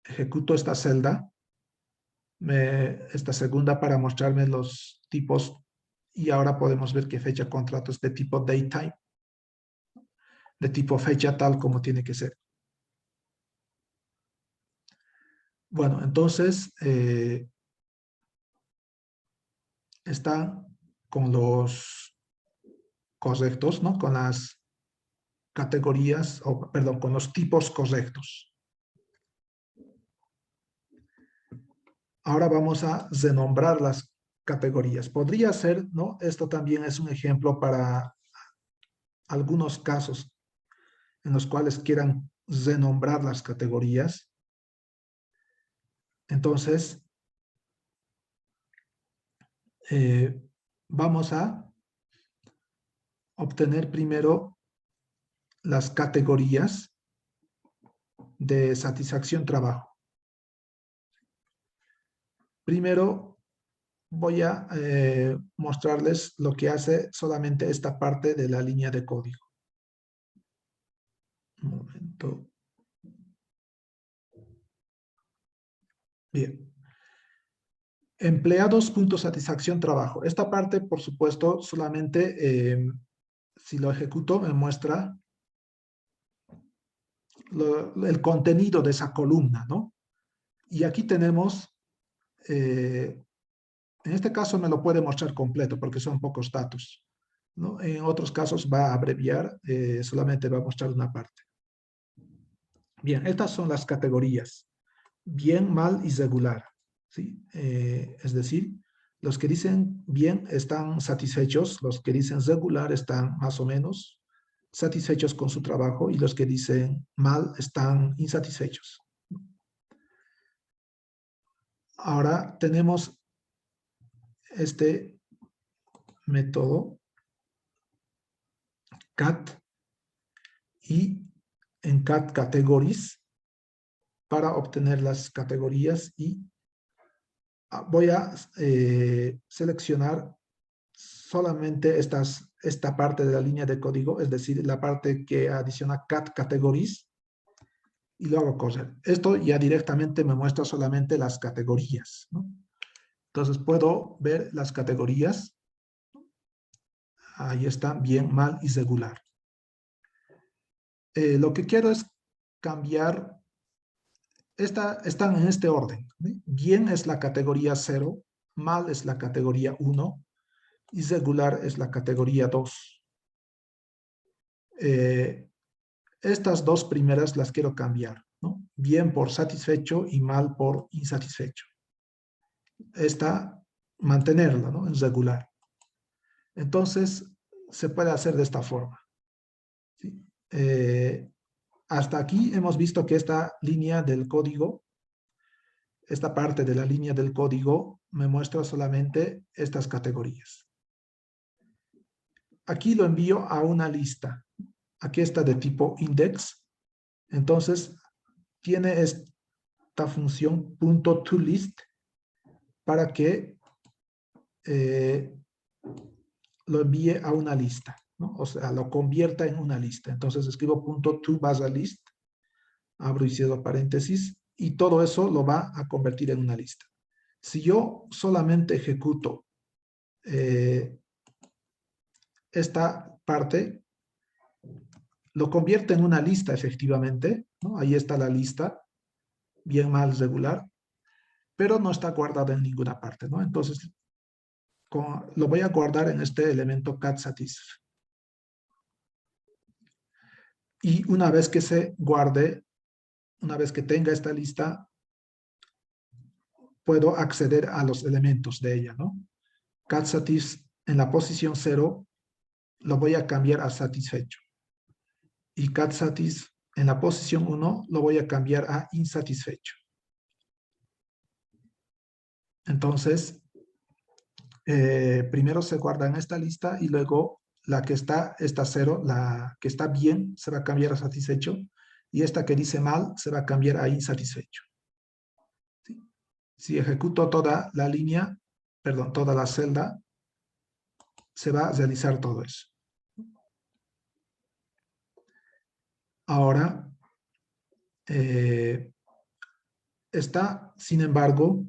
ejecuto esta celda, esta segunda para mostrarme los tipos, y ahora podemos ver que fecha contrato es de tipo datetime, de tipo fecha tal como tiene que ser. Bueno, entonces está con los correctos, ¿no? Con las categorías, o perdón, con los tipos correctos. Ahora vamos a renombrar las categorías. Podría ser, ¿no? Esto también es un ejemplo para algunos casos en los cuales quieran renombrar las categorías. Entonces, vamos a obtener primero las categorías de satisfacción trabajo. Primero voy a mostrarles lo que hace solamente esta parte de la línea de código. Un momento. Bien. Empleados.satisfacción trabajo. Esta parte, por supuesto, solamente si lo ejecuto me muestra el contenido de esa columna, ¿no? Y aquí tenemos, en este caso me lo puede mostrar completo porque son pocos datos, ¿no? En otros casos va a abreviar, solamente va a mostrar una parte. Bien, estas son las categorías. Bien, mal y regular, ¿sí? Es decir, los que dicen bien están satisfechos, los que dicen regular están más o menos satisfechos con su trabajo y los que dicen mal están insatisfechos. Ahora tenemos este método cat y en cat categories para obtener las categorías y voy a seleccionar solamente esta parte de la línea de código, es decir, la parte que adiciona cat categories y lo hago correr. Esto ya directamente me muestra solamente las categorías, ¿no? Entonces puedo ver las categorías. Ahí están, bien, mal y regular. Lo que quiero es cambiar, están en este orden. ¿Sí? Bien es la categoría 0, mal es la categoría 1 y regular es la categoría 2. Estas dos primeras las quiero cambiar, ¿no? Bien por satisfecho y mal por insatisfecho. Esta, mantenerla, ¿no? En regular. Entonces, se puede hacer de esta forma. ¿Sí? Hasta aquí hemos visto que esta línea del código, esta parte de la línea del código me muestra solamente estas categorías. Aquí lo envío a una lista. Aquí está de tipo index. Entonces, tiene esta función .toList para que lo envíe a una lista, ¿no? O sea, lo convierta en una lista. Entonces escribo .toBazaList, abro y cierro paréntesis, y todo eso lo va a convertir en una lista. Si yo solamente ejecuto esta parte, lo convierte en una lista efectivamente, ¿no? Ahí está la lista, bien, mal, regular, pero no está guardada en ninguna parte, ¿no? Entonces, lo voy a guardar en este elemento catSatisf. Y una vez que se guarde, una vez que tenga esta lista, puedo acceder a los elementos de ella, ¿no? catSatisf en la posición 0 lo voy a cambiar a satisfecho. Y catSatisf en la posición 1 lo voy a cambiar a insatisfecho. Entonces, primero se guarda en esta lista y luego la que está 0, la que está bien, se va a cambiar a satisfecho y esta que dice mal se va a cambiar a insatisfecho. ¿Sí? Si ejecuto toda la línea, perdón, toda la celda, se va a realizar todo eso. Ahora, está, sin embargo,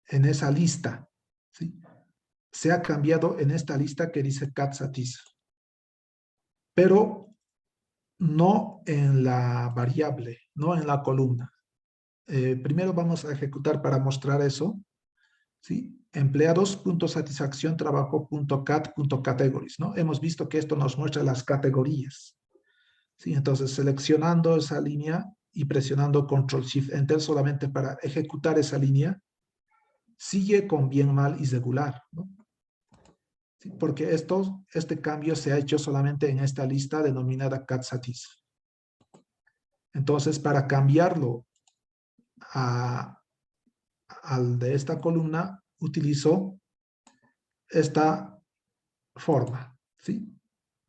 en esa lista, ¿sí? Se ha cambiado en esta lista que dice catSatisf, pero no en la variable, no en la columna. Primero vamos a ejecutar para mostrar eso, ¿sí? Empleados.satisfacción-trabajo.cat.categories, ¿no? Hemos visto que esto nos muestra las categorías, ¿sí? Entonces, seleccionando esa línea y presionando Control-Shift-Enter solamente para ejecutar esa línea, sigue con bien, mal y regular, ¿no? ¿Sí? Porque este cambio se ha hecho solamente en esta lista denominada catSatisf. Entonces, para cambiarlo al de esta columna, utilizo esta forma, ¿sí?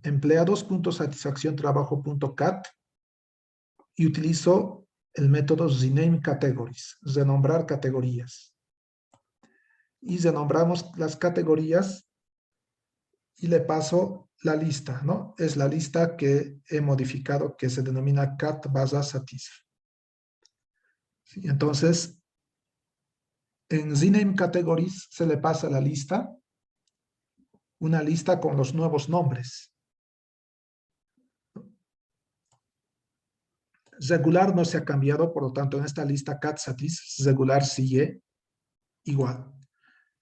Empleados.satisfacción-trabajo.cat y utilizo el método rename categories, renombrar categorías. Y renombramos las categorías y le paso la lista, ¿no? Es la lista que he modificado que se denomina cat-baza-satisf. ¿Sí? Entonces, en rename categories se le pasa la lista, una lista con los nuevos nombres. Regular no se ha cambiado, por lo tanto, en esta lista catSatisf, regular sigue igual.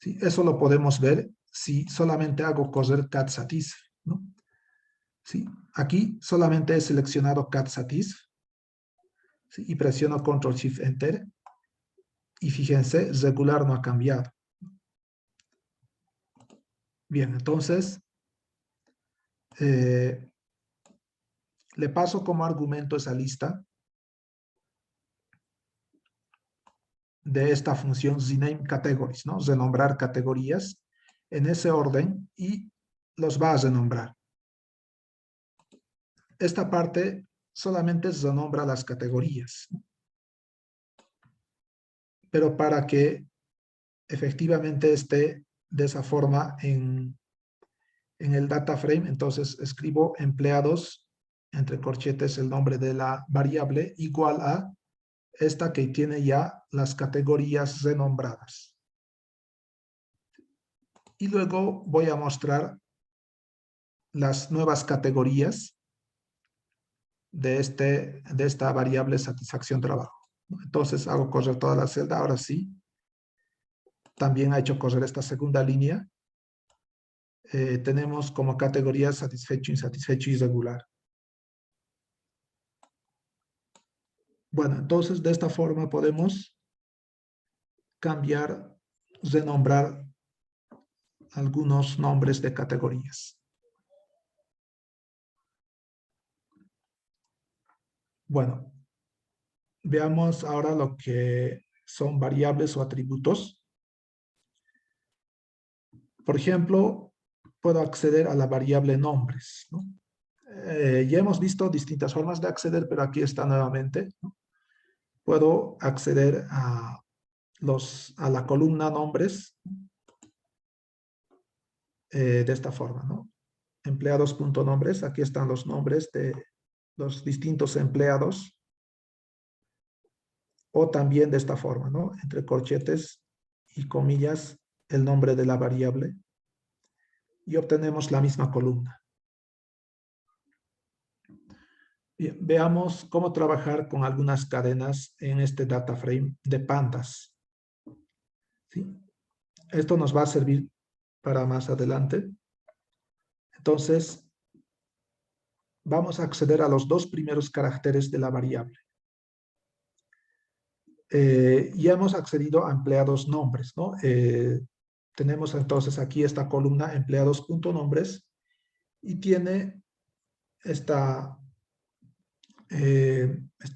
¿Sí? Eso lo podemos ver si solamente hago correr catSatisf, ¿no? ¿Sí? Aquí solamente he seleccionado catSatisf, ¿sí? Y presiono Ctrl-Shift-Enter y fíjense, regular no ha cambiado. Bien, entonces, le paso como argumento esa lista de esta función rename categories, ¿no? Renombrar categorías en ese orden y los va a renombrar. Esta parte solamente renombra las categorías, ¿no? Pero para que efectivamente esté de esa forma en el data frame, entonces escribo empleados, entre corchetes el nombre de la variable, igual a esta que tiene ya las categorías renombradas. Y luego voy a mostrar las nuevas categorías de esta variable satisfacción trabajo. Entonces hago correr toda la celda, ahora sí. También ha hecho correr esta segunda línea. Tenemos como categorías satisfecho, insatisfecho y regular. Bueno, entonces de esta forma podemos cambiar, renombrar algunos nombres de categorías. Bueno, veamos ahora lo que son variables o atributos. Por ejemplo, puedo acceder a la variable nombres, ¿no? Ya hemos visto distintas formas de acceder, pero aquí está nuevamente, ¿no? Puedo acceder a la columna nombres de esta forma, ¿no? Empleados.nombres, aquí están los nombres de los distintos empleados, o también de esta forma, ¿no? Entre corchetes y comillas, el nombre de la variable, y obtenemos la misma columna. Bien, veamos cómo trabajar con algunas cadenas en este data frame de pandas. ¿Sí? Esto nos va a servir para más adelante. Entonces, vamos a acceder a los dos primeros caracteres de la variable. Ya hemos accedido a empleados nombres, ¿no? Tenemos entonces aquí esta columna empleados.nombres y tiene este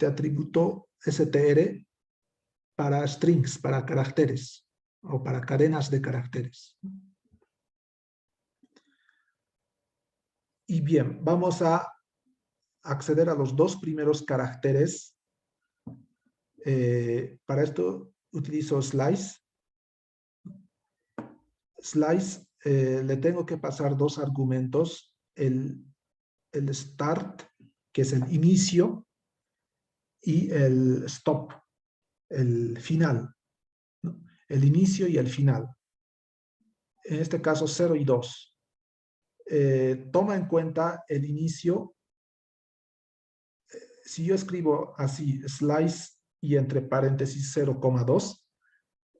atributo str para strings, para caracteres o para cadenas de caracteres. Y bien, vamos a acceder a los dos primeros caracteres. Para esto utilizo slice. Slice, le tengo que pasar dos argumentos, el start, que es el inicio, y el stop, el final, ¿no? El inicio y el final. En este caso 0 y 2. Toma en cuenta el inicio. Si yo escribo así, slice y entre paréntesis 0,2,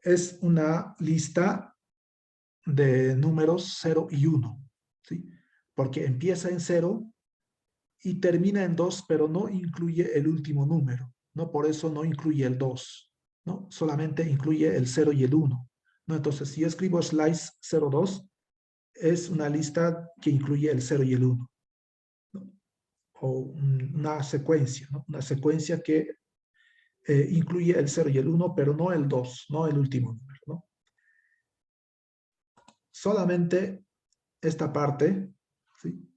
es una lista de números 0 y 1, ¿sí? Porque empieza en 0 y termina en 2, pero no incluye el último número, ¿no? Por eso no incluye el 2, ¿no? Solamente incluye el 0 y el 1, ¿no? Entonces, si yo escribo slice 02, es una lista que incluye el 0 y el 1, ¿no? O una secuencia, ¿no? Una secuencia que incluye el 0 y el 1, pero no el 2, no el último número, ¿no? Solamente esta parte, ¿sí?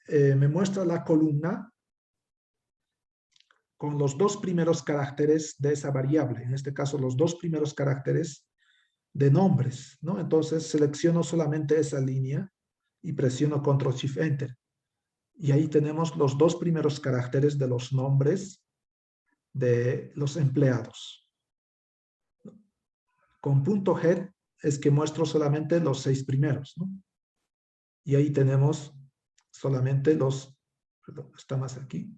Me muestra la columna con los dos primeros caracteres de esa variable, en este caso los dos primeros caracteres de nombres, ¿no? Entonces selecciono solamente esa línea y presiono Ctrl+Shift+Enter. Y ahí tenemos los dos primeros caracteres de los nombres de los empleados. Con punto .head es que muestro solamente los 6 primeros, ¿no? Y ahí tenemos solamente los, perdón, está más aquí.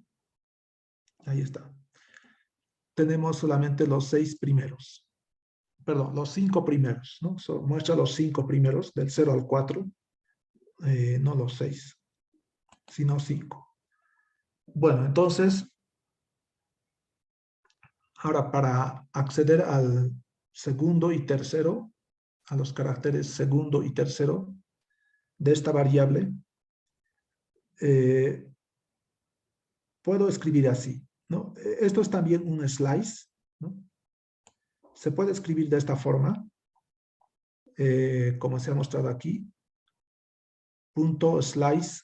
Ahí está. Tenemos solamente los 6 primeros. Perdón, los 5 primeros, ¿no? Muestra los 5 primeros, del 0 al 4, no los 6, sino 5. Bueno, entonces, ahora para acceder al segundo y tercero, a los caracteres segundo y tercero de esta variable, puedo escribir así, ¿no? Esto es también un slice, ¿no? Se puede escribir de esta forma, como se ha mostrado aquí, punto slice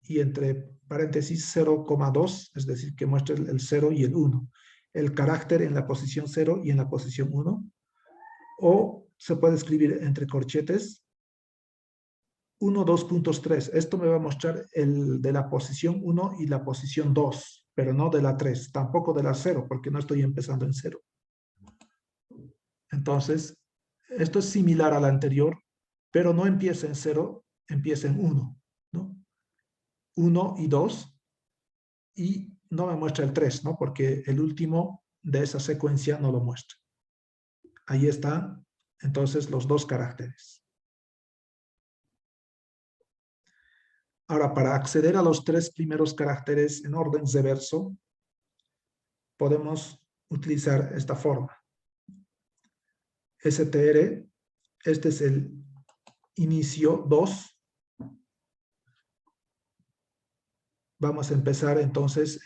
y entre paréntesis 0,2, es decir, que muestre el 0 y el 1. El carácter en la posición 0 y en la posición 1. O se puede escribir entre corchetes 1, 2.3. Esto me va a mostrar el de la posición 1 y la posición 2, pero no de la 3, tampoco de la 0, porque no estoy empezando en 0. Entonces, esto es similar al anterior, pero no empieza en 0, empieza en 1, ¿no? 1 y 2, y no me muestra el 3, ¿no? Porque el último de esa secuencia no lo muestra. Ahí están, entonces, los dos caracteres. Ahora, para acceder a los 3 primeros caracteres en orden de verso, podemos utilizar esta forma. str, este es el inicio 2. Vamos a empezar entonces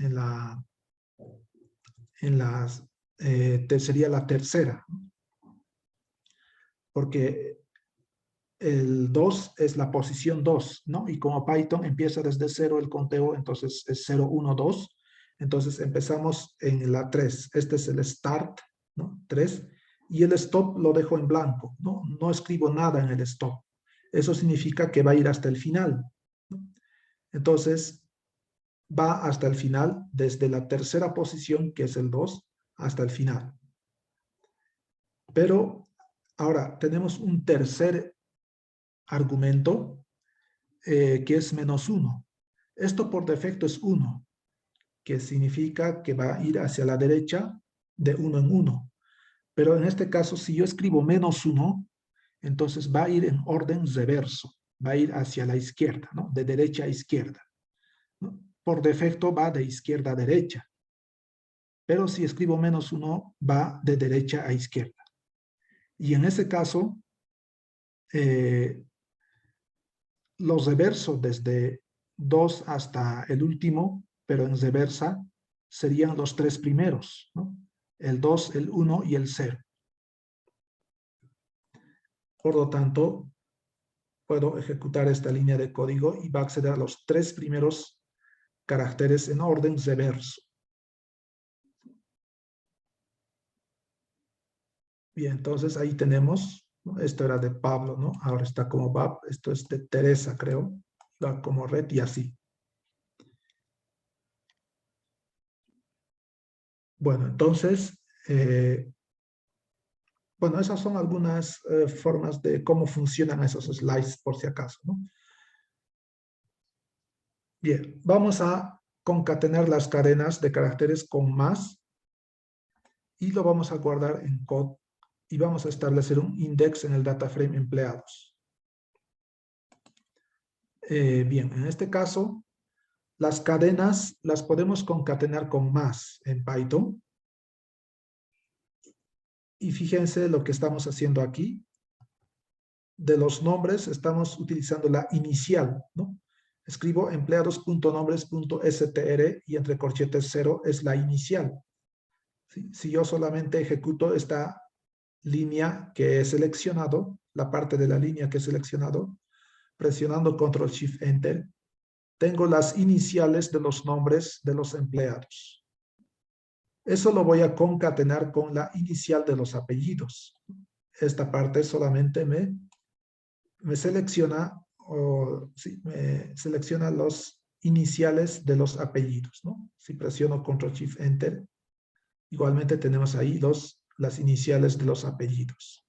sería la tercera, porque el 2 es la posición 2, ¿no? Y como Python empieza desde 0 el conteo, entonces es 0, 1, 2. Entonces empezamos en la 3. Este es el start, ¿no? 3. Y el stop lo dejo en blanco, ¿no? No escribo nada en el stop. Eso significa que va a ir hasta el final, ¿no? Entonces, va hasta el final, desde la tercera posición, que es el 2, hasta el final. Pero ahora tenemos un tercer argumento que es -1. Esto por defecto es 1, que significa que va a ir hacia la derecha de 1 en 1. Pero en este caso, si yo escribo -1, entonces va a ir en orden reverso, va a ir hacia la izquierda, ¿no? De derecha a izquierda, ¿no? Por defecto va de izquierda a derecha, pero si escribo -1 va de derecha a izquierda. Y en ese caso, los reversos desde 2 hasta el último, pero en reversa, serían los 3 primeros, ¿no? El 2, el 1 y el 0. Por lo tanto, puedo ejecutar esta línea de código y va a acceder a los 3 primeros caracteres en orden reverso. Bien, entonces ahí tenemos, ¿no? Esto era de Pablo, ¿no? Ahora está como Bab, esto es de Teresa, creo, va como red y así. Bueno, entonces, bueno, esas son algunas formas de cómo funcionan esos slides, por si acaso, ¿no? Bien, vamos a concatenar las cadenas de caracteres con más y lo vamos a guardar en code y vamos a establecer un index en el data frame empleados. Bien, en este caso, las cadenas las podemos concatenar con más en Python. Y fíjense lo que estamos haciendo aquí. De los nombres estamos utilizando la inicial, ¿no? Escribo empleados.nombres.str y entre corchetes 0 es la inicial. ¿Sí? Si yo solamente ejecuto esta línea que he seleccionado, la parte de la línea que he seleccionado, presionando Control Shift Enter, tengo las iniciales de los nombres de los empleados. Eso lo voy a concatenar con la inicial de los apellidos. Esta parte solamente me selecciona, sí, me selecciona los iniciales de los apellidos, ¿no? Si presiono Control Shift Enter, igualmente tenemos ahí las iniciales de los apellidos.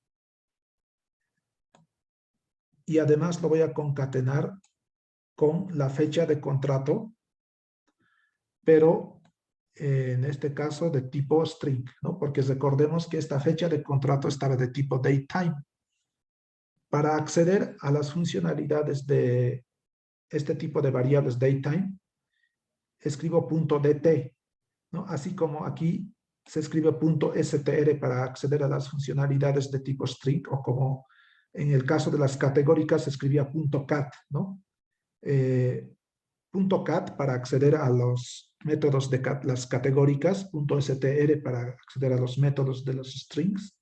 Y además lo voy a concatenar con la fecha de contrato, pero en este caso de tipo string, ¿no? Porque recordemos que esta fecha de contrato estaba de tipo datetime. Para acceder a las funcionalidades de este tipo de variables datetime, escribo .dt, ¿no? Así como aquí se escribe .str para acceder a las funcionalidades de tipo string, o como en el caso de las categóricas se escribía .cat, ¿no? .cat para acceder a los métodos de las categóricas, .str para acceder a los métodos de los strings,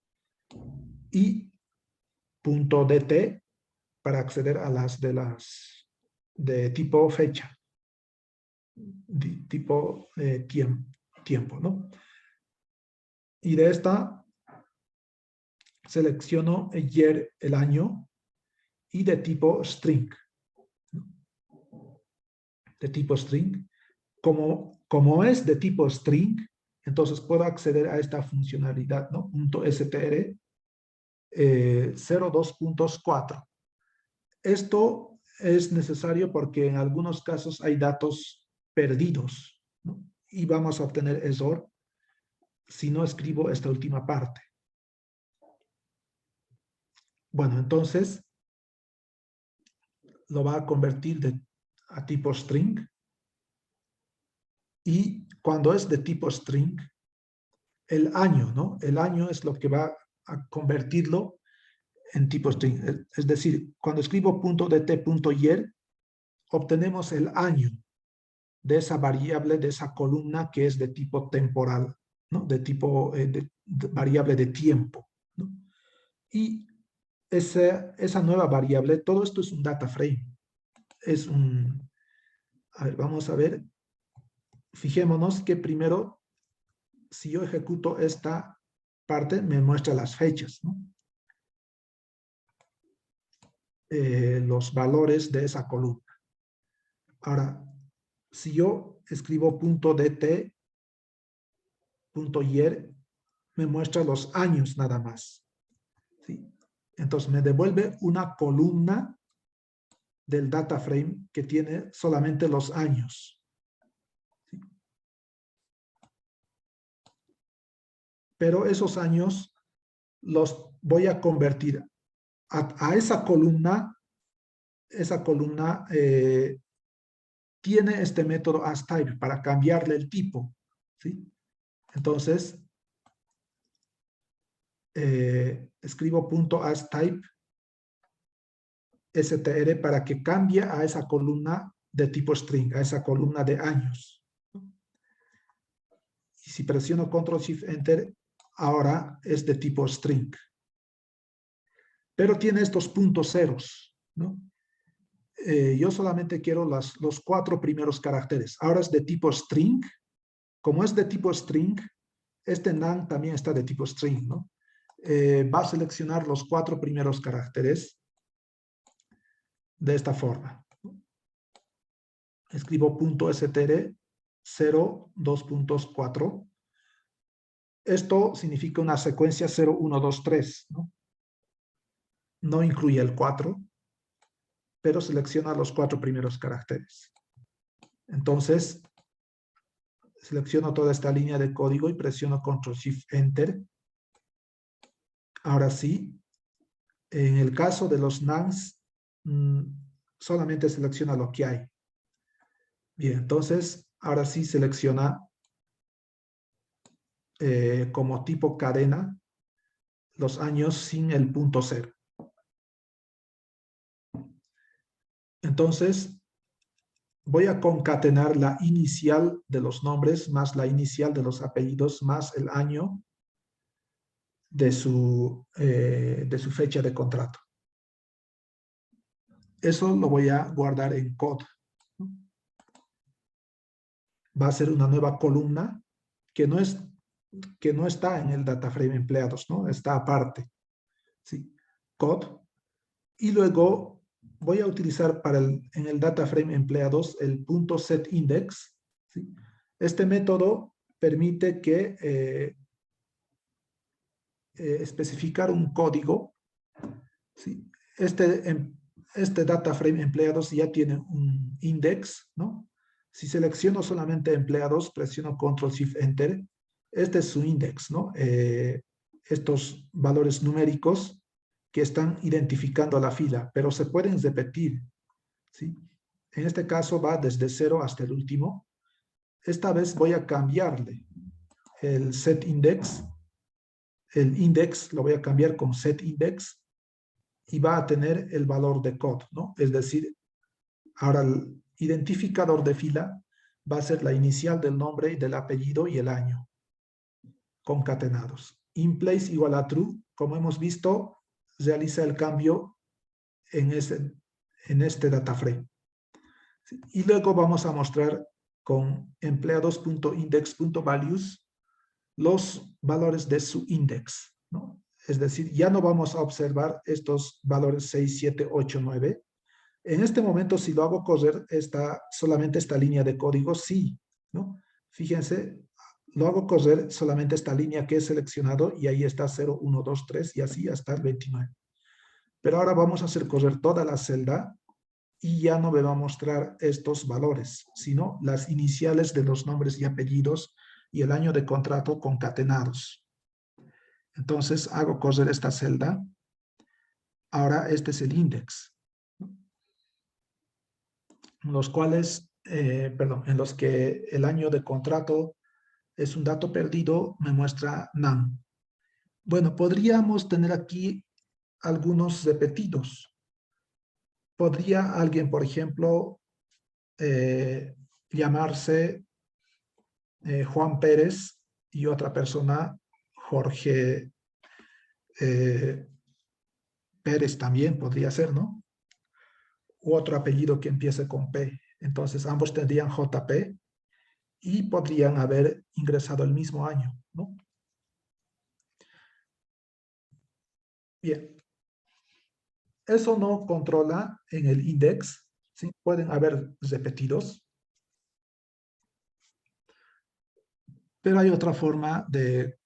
y .dt para acceder a las de tipo fecha, de tipo tiempo, ¿no? Y de esta selecciono el year, el año, y de tipo string. De tipo string. Como es de tipo string, entonces puedo acceder a esta funcionalidad, ¿no? .str 02.4. Esto es necesario porque en algunos casos hay datos perdidos, ¿no? Y vamos a obtener error si no escribo esta última parte. Bueno, entonces lo va a convertir a tipo string. Y cuando es de tipo string, el año, ¿no? El año es lo que va a convertirlo en tipo string. Es decir, cuando escribo .dt.year, obtenemos el año de esa variable, de esa columna que es de tipo temporal, ¿no? De tipo de variable de tiempo, ¿no? Y esa nueva variable, todo esto es un data frame. Es un... A ver, vamos a ver. Fijémonos que primero, si yo ejecuto esta parte, me muestra las fechas, ¿no? Los valores de esa columna. Ahora, si yo escribo .dt, .year, me muestra los años nada más, ¿sí? Entonces me devuelve una columna del data frame que tiene solamente los años, ¿sí? Pero esos años los voy a convertir a esa columna. Esa columna tiene este método asType para cambiarle el tipo, ¿sí? Entonces, escribo .asType str para que cambie a esa columna de tipo string, a esa columna de años. Y si presiono Ctrl+Shift+Enter, ahora es de tipo string. Pero tiene estos puntos ceros, ¿no? Yo solamente quiero los 4 primeros caracteres. Ahora es de tipo string. Como es de tipo string, este NaN también está de tipo string, ¿no? Va a seleccionar los 4 primeros caracteres de esta forma. Escribo .str 02.4. Esto significa una secuencia 0, 1, 2, 3, ¿no? No incluye el 4, pero selecciona los 4 primeros caracteres. Entonces, selecciono toda esta línea de código y presiono Ctrl+Shift+Enter. Ahora sí, en el caso de los NaNs, solamente selecciona lo que hay. Bien, entonces, ahora sí selecciona como tipo cadena los años sin el punto cero. Entonces, voy a concatenar la inicial de los nombres más la inicial de los apellidos más el año de su fecha de contrato. Eso lo voy a guardar en code. Va a ser una nueva columna que no está en el data frame empleados, ¿no? Está aparte. ¿Sí? Code. Y luego voy a utilizar en el data frame empleados el .setIndex. ¿Sí? Este método permite que especificar un código. ¿Sí? Este data frame empleados ya tiene un index, ¿no? Si selecciono solamente empleados, presiono Ctrl+Shift+Enter. Este es su index, ¿no? Estos valores numéricos que están identificando la fila, pero se pueden repetir, ¿sí? En este caso va desde 0 hasta el último. Esta vez voy a cambiarle el setIndex. El index lo voy a cambiar con setIndex y va a tener el valor de code, ¿no? Es decir, ahora el identificador de fila va a ser la inicial del nombre y del apellido y el año, concatenados. InPlace igual a true, como hemos visto, realiza el cambio en este data frame. Y luego vamos a mostrar con empleados.index.values los valores de su index, ¿no? Es decir, ya no vamos a observar estos valores 6, 7, 8, 9. En este momento, si lo hago correr solamente esta línea de código, sí, ¿no? Fíjense, lo hago correr solamente esta línea que he seleccionado y ahí está 0, 1, 2, 3 y así hasta el 29. Pero ahora vamos a hacer correr toda la celda y ya no me va a mostrar estos valores, sino las iniciales de los nombres y apellidos y el año de contrato concatenados. Entonces hago correr esta celda. Ahora este es el index, en los que el año de contrato es un dato perdido, me muestra none. Bueno, podríamos tener aquí algunos repetidos. Podría alguien, por ejemplo, llamarse Juan Pérez y otra persona Jorge Pérez también podría ser, ¿no? U otro apellido que empiece con P. Entonces ambos tendrían JP y podrían haber ingresado el mismo año, ¿no? Bien. Eso no controla en el index, ¿sí? Pueden haber repetidos. Pero hay otra forma de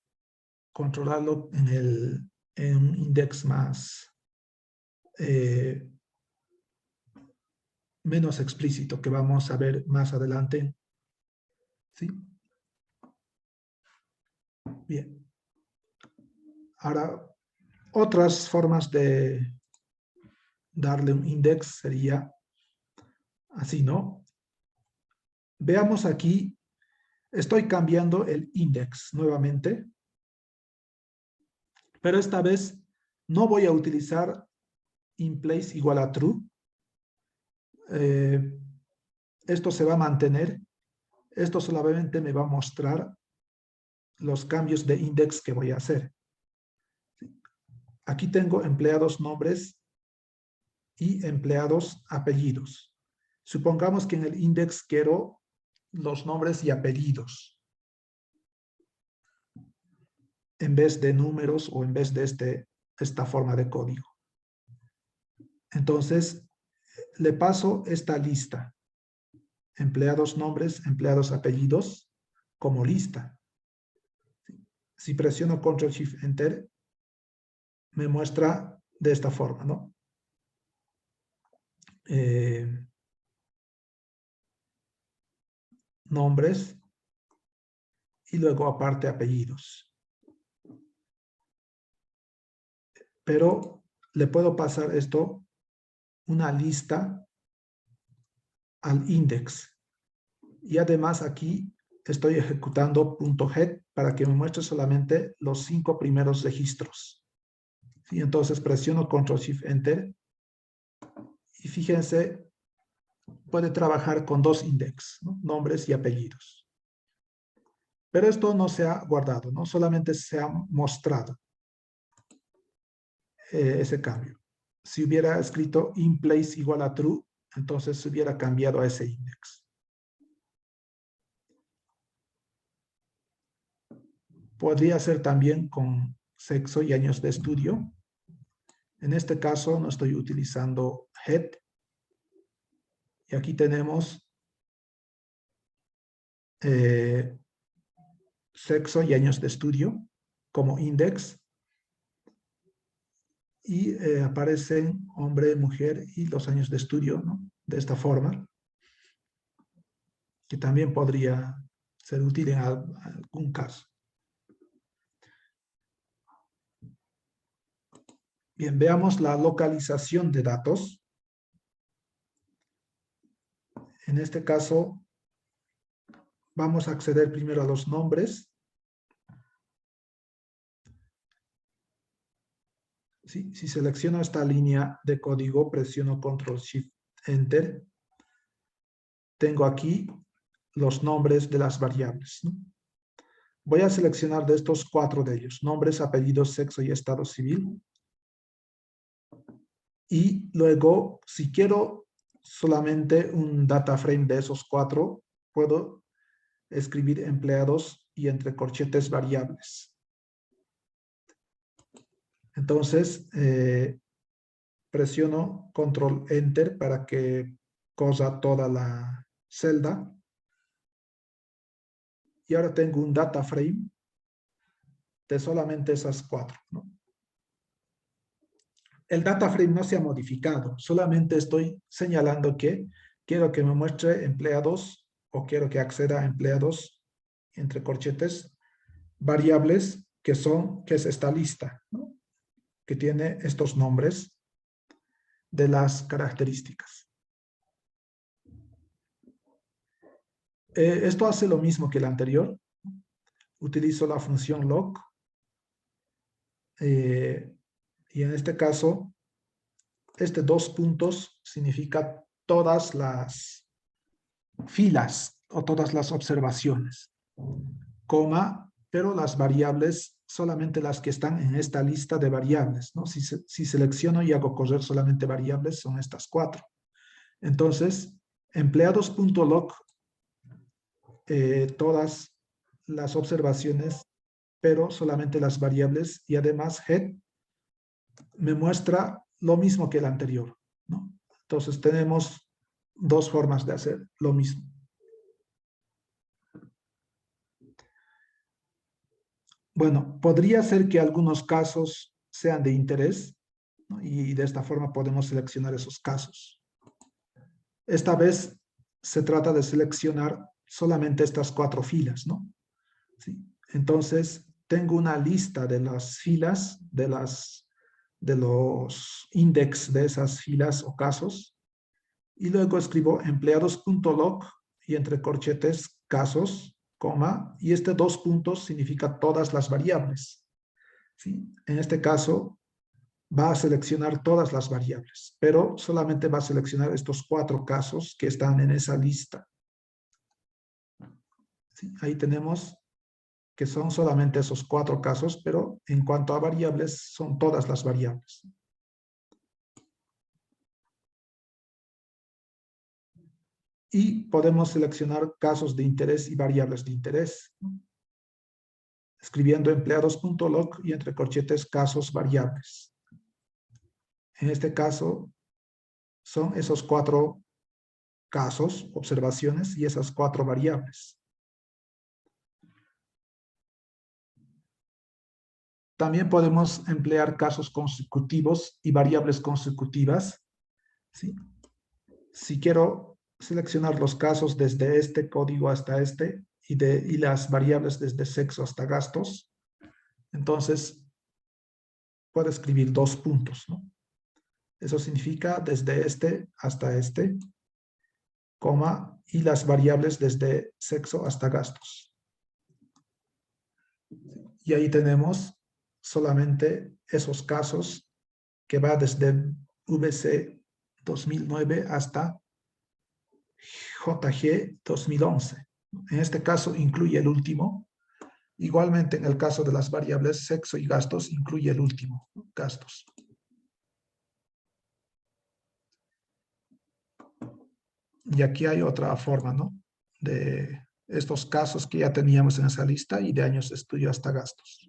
controlarlo en un index menos explícito que vamos a ver más adelante. ¿Sí? Bien. Ahora, otras formas de darle un index sería así, ¿no? Veamos aquí, estoy cambiando el index nuevamente, pero esta vez no voy a utilizar InPlace igual a true. Esto se va a mantener. Esto solamente me va a mostrar los cambios de index que voy a hacer. Aquí tengo empleados nombres y empleados apellidos. Supongamos que en el index quiero los nombres y apellidos en vez de números o en vez de esta forma de código. Entonces, le paso esta lista. Empleados nombres, empleados apellidos, como lista. Si presiono Control Shift Enter, me muestra de esta forma, ¿no? Nombres y luego aparte apellidos. Pero le puedo pasar esto, una lista al index. Y además aquí estoy ejecutando .head para que me muestre solamente los 5 primeros registros. ¿Sí? Entonces presiono Control Shift Enter y fíjense, puede trabajar con 2 index, ¿no? Nombres y apellidos. Pero esto no se ha guardado, ¿no? Solamente se ha mostrado ese cambio. Si hubiera escrito InPlace igual a true, entonces se hubiera cambiado a ese index. Podría ser también con sexo y años de estudio. En este caso no estoy utilizando head. Y aquí tenemos sexo y años de estudio como index. Y aparecen hombre, mujer y los años de estudio, ¿no? De esta forma. Que también podría ser útil en algún caso. Bien, veamos la localización de datos. En este caso, vamos a acceder primero a los nombres. ¿Sí? Si selecciono esta línea de código, presiono Control Shift Enter. Tengo aquí los nombres de las variables, ¿no? Voy a seleccionar de estos 4 de ellos: nombres, apellidos, sexo y estado civil. Y luego, si quiero solamente un data frame de esos 4, puedo escribir empleados y entre corchetes variables. Entonces, presiono Control Enter para que cosa toda la celda. Y ahora tengo un data frame de solamente esas 4, ¿no? El data frame no se ha modificado, solamente estoy señalando que quiero que me muestre empleados o quiero que acceda a empleados entre corchetes variables que es esta lista, ¿no? Que tiene estos nombres de las características. Esto hace lo mismo que el anterior. Utilizo la función log y en este caso, este 2 puntos significa todas las filas o todas las observaciones, coma, pero las variables solamente las que están en esta lista de variables, ¿no? Si selecciono y hago correr solamente variables, son estas 4. Entonces, empleados.log, todas las observaciones, pero solamente las variables, y además head me muestra lo mismo que el anterior, ¿no? Entonces tenemos 2 formas de hacer lo mismo. Bueno, podría ser que algunos casos sean de interés, ¿no? Y de esta forma podemos seleccionar esos casos. Esta vez se trata de seleccionar solamente estas 4 filas, ¿no? ¿Sí? Entonces, tengo una lista de las filas, de los index de esas filas o casos, y luego escribo empleados.log y entre corchetes casos, coma, y este 2 puntos significa todas las variables, ¿sí? En este caso, va a seleccionar todas las variables, pero solamente va a seleccionar estos 4 casos que están en esa lista. ¿Sí? Ahí tenemos que son solamente esos 4 casos, pero en cuanto a variables, son todas las variables. Y podemos seleccionar casos de interés y variables de interés, ¿no? Escribiendo empleados.log y entre corchetes casos variables. En este caso, son esos 4 casos, observaciones, y esas 4 variables. También podemos emplear casos consecutivos y variables consecutivas, ¿sí? Si quiero seleccionar los casos desde este código hasta este y las variables desde sexo hasta gastos, entonces puedo escribir 2 puntos, ¿no? Eso significa desde este hasta este, coma, y las variables desde sexo hasta gastos. Y ahí tenemos solamente esos casos que va desde VC 2009 hasta JG 2011. En este caso incluye el último. Igualmente en el caso de las variables sexo y gastos incluye el último, gastos. Y aquí hay otra forma, ¿no? De estos casos que ya teníamos en esa lista y de años de estudio hasta gastos.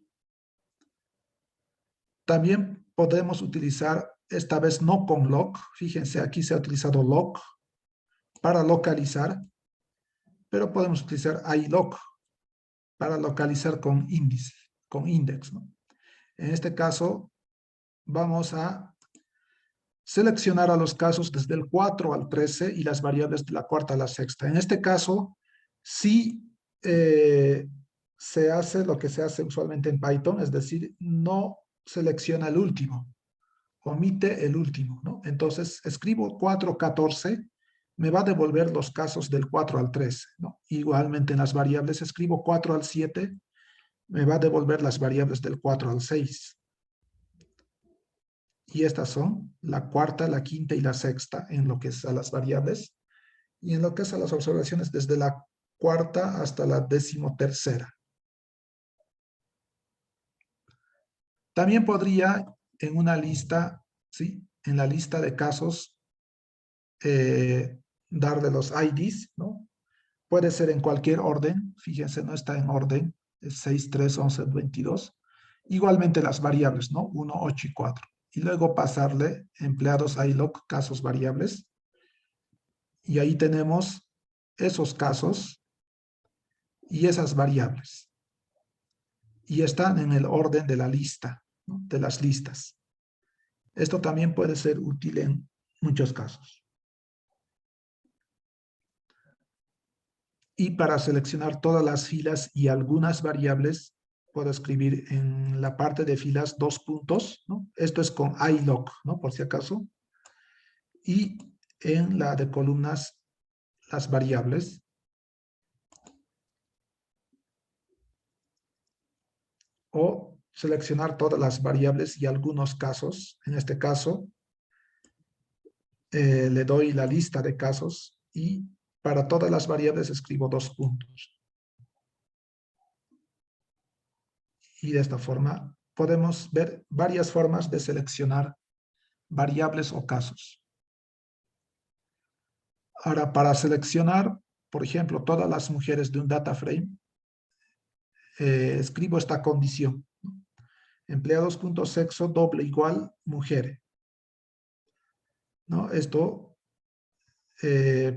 También podemos utilizar, esta vez no con log, fíjense, aquí se ha utilizado log para localizar, pero podemos utilizar ilog para localizar con índice, con index, ¿no? En este caso, vamos a seleccionar a los casos desde el 4 al 13 y las variables de la cuarta a la sexta. En este caso, sí se hace lo que se hace usualmente en Python, es decir, no selecciona el último, omite el último, ¿no? Entonces, escribo 414, me va a devolver los casos del 4 al 13, ¿no? Igualmente en las variables escribo 4 al 7, me va a devolver las variables del 4 al 6. Y estas son la cuarta, la quinta y la sexta en lo que es a las variables. Y en lo que es a las observaciones, desde la cuarta hasta la 13ª. También podría en una lista, ¿sí? En la lista de casos, darle los IDs, ¿no? Puede ser en cualquier orden, fíjense, no está en orden, es 6, 3, 11, 22. Igualmente las variables, ¿no? 1, 8 y 4. Y luego pasarle empleados iLog, casos variables. Y ahí tenemos esos casos y esas variables. Y están en el orden de la lista, ¿no? De las listas. Esto también puede ser útil en muchos casos. Y para seleccionar todas las filas y algunas variables, puedo escribir en la parte de filas 2 puntos, ¿no? Esto es con iLog, ¿no? Por si acaso. Y en la de columnas, las variables. O seleccionar todas las variables y algunos casos. En este caso, le doy la lista de casos y para todas las variables escribo 2 puntos. Y de esta forma podemos ver varias formas de seleccionar variables o casos. Ahora, para seleccionar, por ejemplo, todas las mujeres de un data frame, escribo esta condición, ¿no? Empleados.sexo doble igual mujer, ¿no? Esto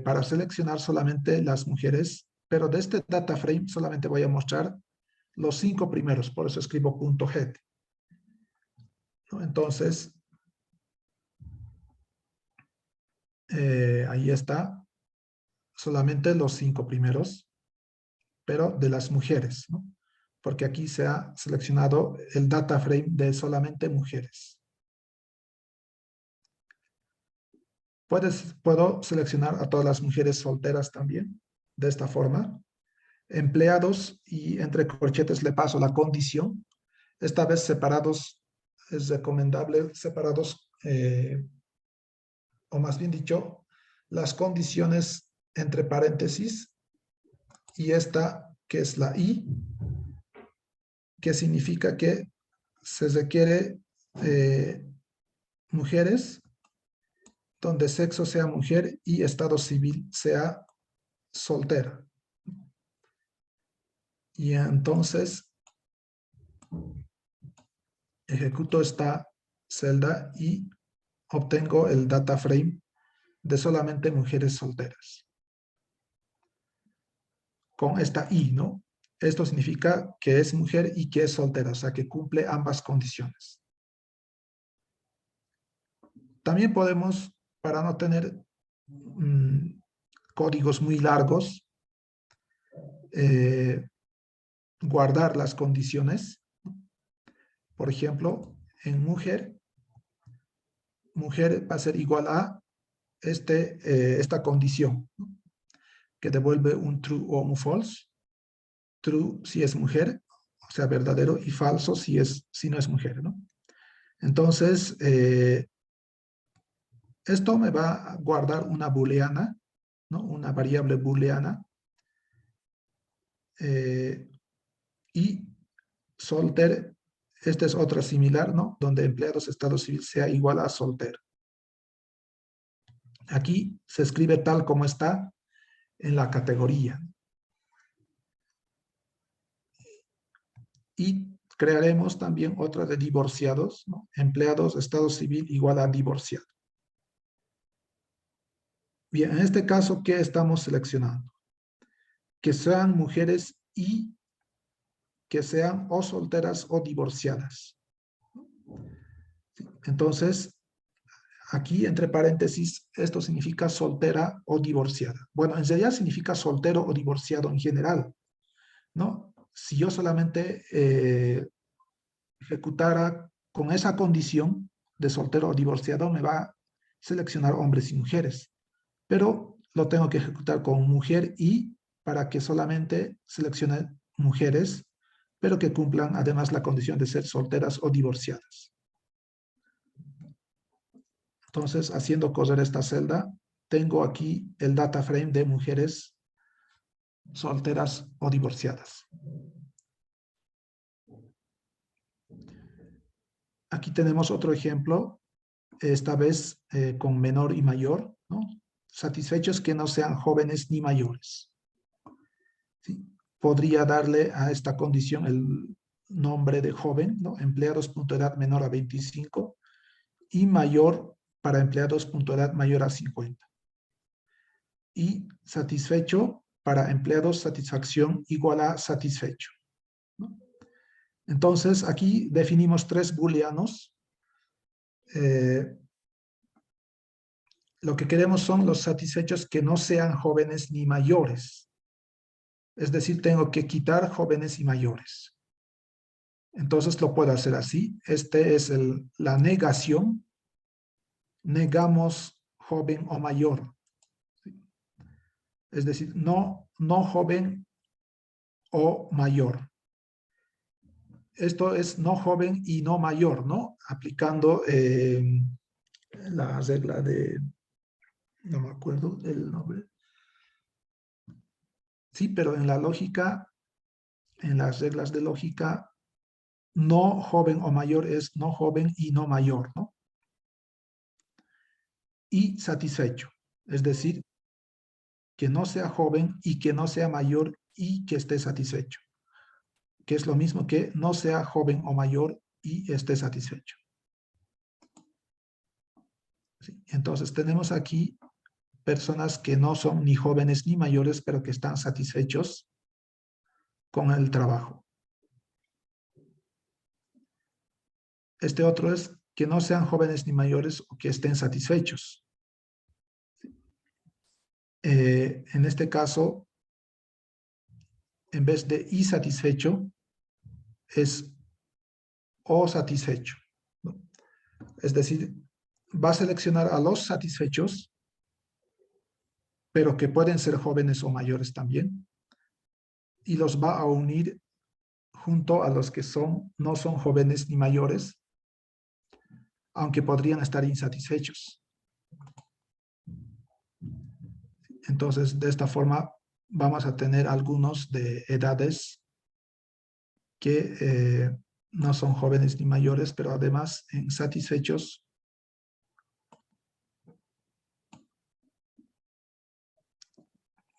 para seleccionar solamente las mujeres, pero de este data frame solamente voy a mostrar los 5 primeros, por eso escribo .get, ¿no? Entonces, ahí está, solamente los 5 primeros, pero de las mujeres, ¿no? Porque aquí se ha seleccionado el data frame de solamente mujeres. Puedo seleccionar a todas las mujeres solteras también, de esta forma. Empleados y entre corchetes le paso la condición. Esta vez separados, es recomendable separados, o más bien dicho, las condiciones entre paréntesis y esta que es la I, que significa que se requiere mujeres donde sexo sea mujer y estado civil sea soltera. Y entonces ejecuto esta celda y obtengo el data frame de solamente mujeres solteras. Con esta I, ¿no? Esto significa que es mujer y que es soltera, o sea, que cumple ambas condiciones. También podemos, para no tener códigos muy largos, guardar las condiciones. Por ejemplo, en mujer va a ser igual a esta condición, ¿no? Que devuelve un true o un false. True si es mujer, o sea, verdadero, y falso si no es mujer, ¿no? Entonces, esto me va a guardar una booleana, ¿no? Una variable booleana. Y solter, esta es otra similar, ¿no? Donde empleados estado civil sea igual a soltero. Aquí se escribe tal como está en la categoría. Y crearemos también otra de divorciados, ¿no? Empleados estado civil igual a divorciado. Bien, en este caso, ¿qué estamos seleccionando? Que sean mujeres y que sean o solteras o divorciadas. Entonces, aquí entre paréntesis, esto significa soltera o divorciada. Bueno, en realidad significa soltero o divorciado en general, ¿no? Si yo solamente ejecutara con esa condición de soltero o divorciado, me va a seleccionar hombres y mujeres. Pero lo tengo que ejecutar con mujer y para que solamente seleccione mujeres, pero que cumplan además la condición de ser solteras o divorciadas. Entonces, haciendo correr esta celda, tengo aquí el data frame de mujeres solteras o divorciadas. Aquí tenemos otro ejemplo, esta vez con menor y mayor, ¿no? Satisfechos que no sean jóvenes ni mayores. ¿Sí? Podría darle a esta condición el nombre de joven, ¿no? Empleados.edad menor a 25 y mayor para empleados.edad mayor a 50. Y satisfecho para empleados satisfacción igual a satisfecho, ¿no? Entonces, aquí definimos tres booleanos. Lo que queremos son los satisfechos que no sean jóvenes ni mayores. Es decir, tengo que quitar jóvenes y mayores. Entonces lo puedo hacer así. Este es la negación. Negamos joven o mayor. Es decir, no joven o mayor. Esto es no joven y no mayor, ¿no? Aplicando la regla de, no me acuerdo el nombre. Sí, pero en la lógica, en las reglas de lógica, no joven o mayor es no joven y no mayor, ¿no? Y satisfecho, es decir, que no sea joven y que no sea mayor y que esté satisfecho, que es lo mismo que no sea joven o mayor y esté satisfecho. ¿Sí? Entonces tenemos aquí personas que no son ni jóvenes ni mayores, pero que están satisfechos con el trabajo. Este otro es que no sean jóvenes ni mayores o que estén satisfechos. En este caso, en vez de y satisfecho, es o satisfecho, ¿no? Es decir, va a seleccionar a los satisfechos, pero que pueden ser jóvenes o mayores también, y los va a unir junto a los que no son jóvenes ni mayores, aunque podrían estar insatisfechos. Entonces, de esta forma, vamos a tener algunos de edades que no son jóvenes ni mayores, pero además insatisfechos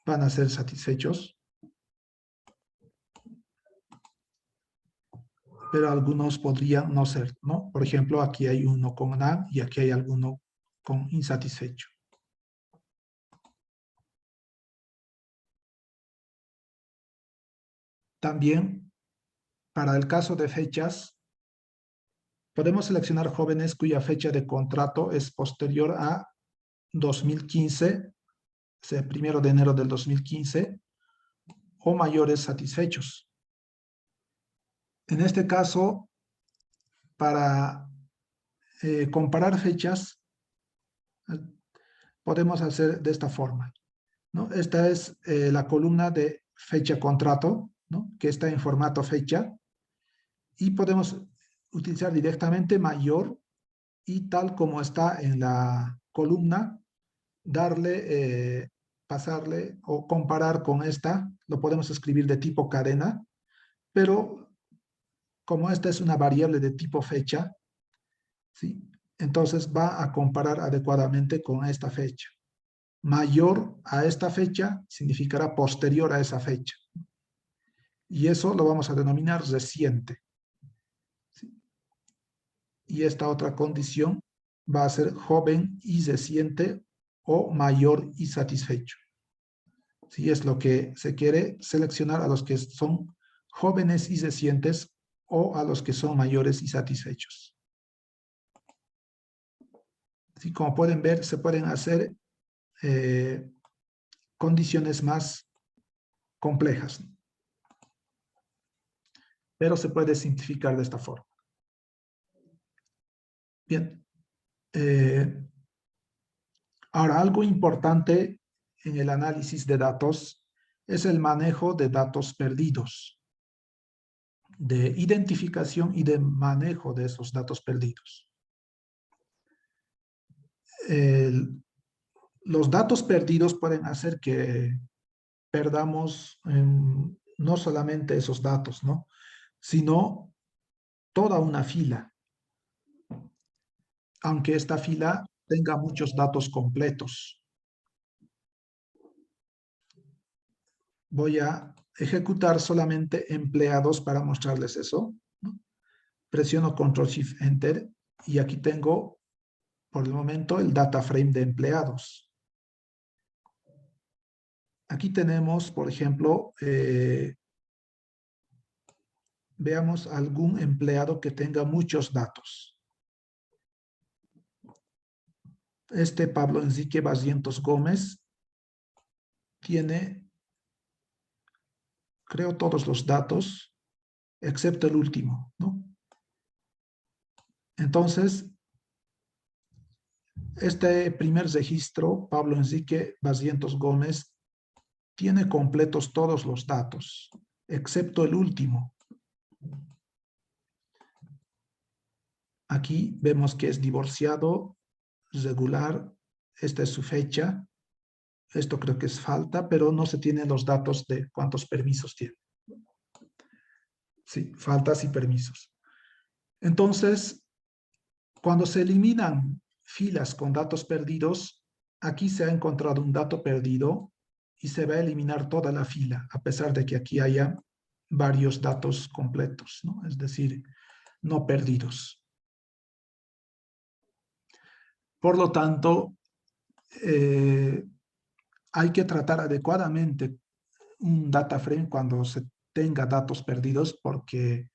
van a ser satisfechos, pero algunos podrían no ser, ¿no? Por ejemplo, aquí hay uno con na y aquí hay alguno con insatisfecho. También, para el caso de fechas, podemos seleccionar jóvenes cuya fecha de contrato es posterior a 2015, o sea, 1 de enero del 2015, o mayores satisfechos. En este caso, para comparar fechas, podemos hacer de esta forma, ¿no? Esta es la columna de fecha contrato, ¿no? Que está en formato fecha, y podemos utilizar directamente mayor y tal como está en la columna, pasarle o comparar con esta, lo podemos escribir de tipo cadena, pero como esta es una variable de tipo fecha, ¿sí? Entonces va a comparar adecuadamente con esta fecha. Mayor a esta fecha significará posterior a esa fecha. Y eso lo vamos a denominar reciente, ¿sí? Y esta otra condición va a ser joven y reciente o mayor y satisfecho. ¿Sí? Es lo que se quiere seleccionar a los que son jóvenes y recientes o a los que son mayores y satisfechos. ¿Sí? Como pueden ver, se pueden hacer condiciones más complejas, pero se puede simplificar de esta forma. Bien. Ahora, algo importante en el análisis de datos es el manejo de datos perdidos, de identificación y de manejo de esos datos perdidos. Los datos perdidos pueden hacer que perdamos no solamente esos datos, ¿no? Sino toda una fila, aunque esta fila tenga muchos datos completos. Voy a ejecutar solamente empleados para mostrarles eso, ¿no? Presiono Control Shift Enter y aquí tengo, por el momento, el data frame de empleados. Aquí tenemos, por ejemplo, veamos algún empleado que tenga muchos datos. Este Pablo Enrique Barrientos Gómez tiene, creo, todos los datos, excepto el último, ¿no? Entonces, este primer registro, Pablo Enrique Barrientos Gómez, tiene completos todos los datos, excepto el último. Aquí vemos que es divorciado, regular, esta es su fecha. Esto creo que es falta, pero no se tienen los datos de cuántos permisos tiene. Sí, faltas y permisos. Entonces, cuando se eliminan filas con datos perdidos, aquí se ha encontrado un dato perdido y se va a eliminar toda la fila, a pesar de que aquí haya varios datos completos, ¿no? Es decir, no perdidos. Por lo tanto, hay que tratar adecuadamente un data frame cuando se tenga datos perdidos, porque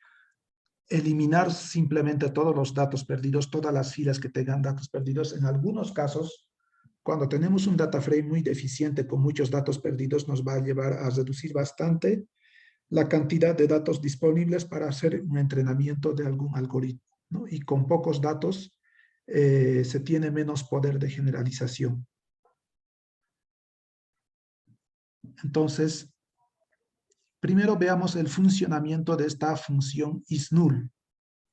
eliminar simplemente todos los datos perdidos, todas las filas que tengan datos perdidos, en algunos casos, cuando tenemos un data frame muy deficiente con muchos datos perdidos, nos va a llevar a reducir bastante la cantidad de datos disponibles para hacer un entrenamiento de algún algoritmo, ¿no? Y con pocos datos se tiene menos poder de generalización. Entonces, primero veamos el funcionamiento de esta función isNull.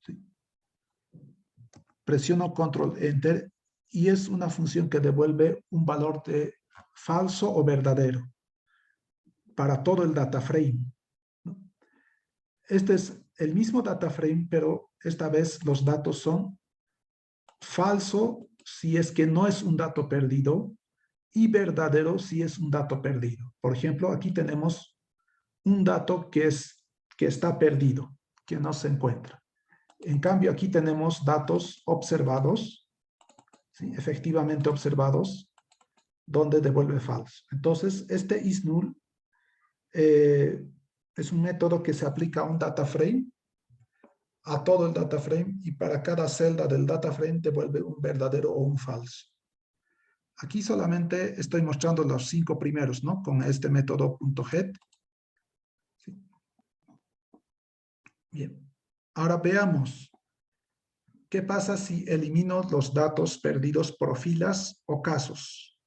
¿Sí? Presiono Control Enter y es una función que devuelve un valor de falso o verdadero para todo el data frame, ¿no? Este es el mismo data frame, pero esta vez los datos son falso si es que no es un dato perdido y verdadero si es un dato perdido. Por ejemplo, aquí tenemos un dato que está perdido, que no se encuentra. En cambio, aquí tenemos datos observados, ¿sí? Efectivamente observados, donde devuelve falso. Entonces, este isNull es un método que se aplica a un data frame, a todo el data frame, y para cada celda del data frame devuelve un verdadero o un falso. Aquí solamente estoy mostrando los 5 primeros, ¿no? Con este método .get. ¿Sí? Bien. Ahora veamos qué pasa si elimino los datos perdidos por filas o casos.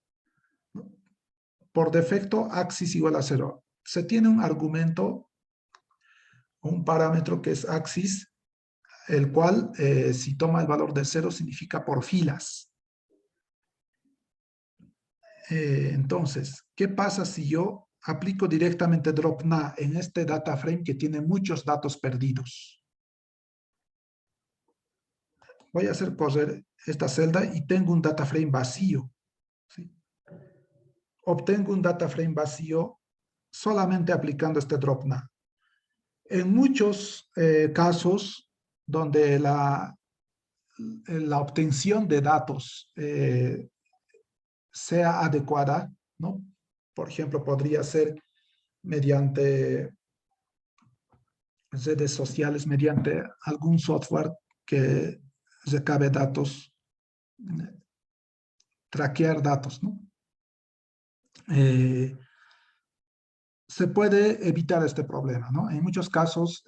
Por defecto, axis igual a 0. Se tiene un argumento, un parámetro que es axis, el cual, si toma el valor de 0, significa por filas. Entonces, ¿qué pasa si yo aplico directamente drop na en este data frame que tiene muchos datos perdidos? Voy a hacer correr esta celda y tengo un data frame vacío, ¿sí? Obtengo un data frame vacío solamente aplicando este drop na. En muchos casos donde la obtención de datos sea adecuada, ¿no? Por ejemplo, podría ser mediante redes sociales, mediante algún software que recabe datos, traquear datos, ¿no? Se puede evitar este problema, ¿no? En muchos casos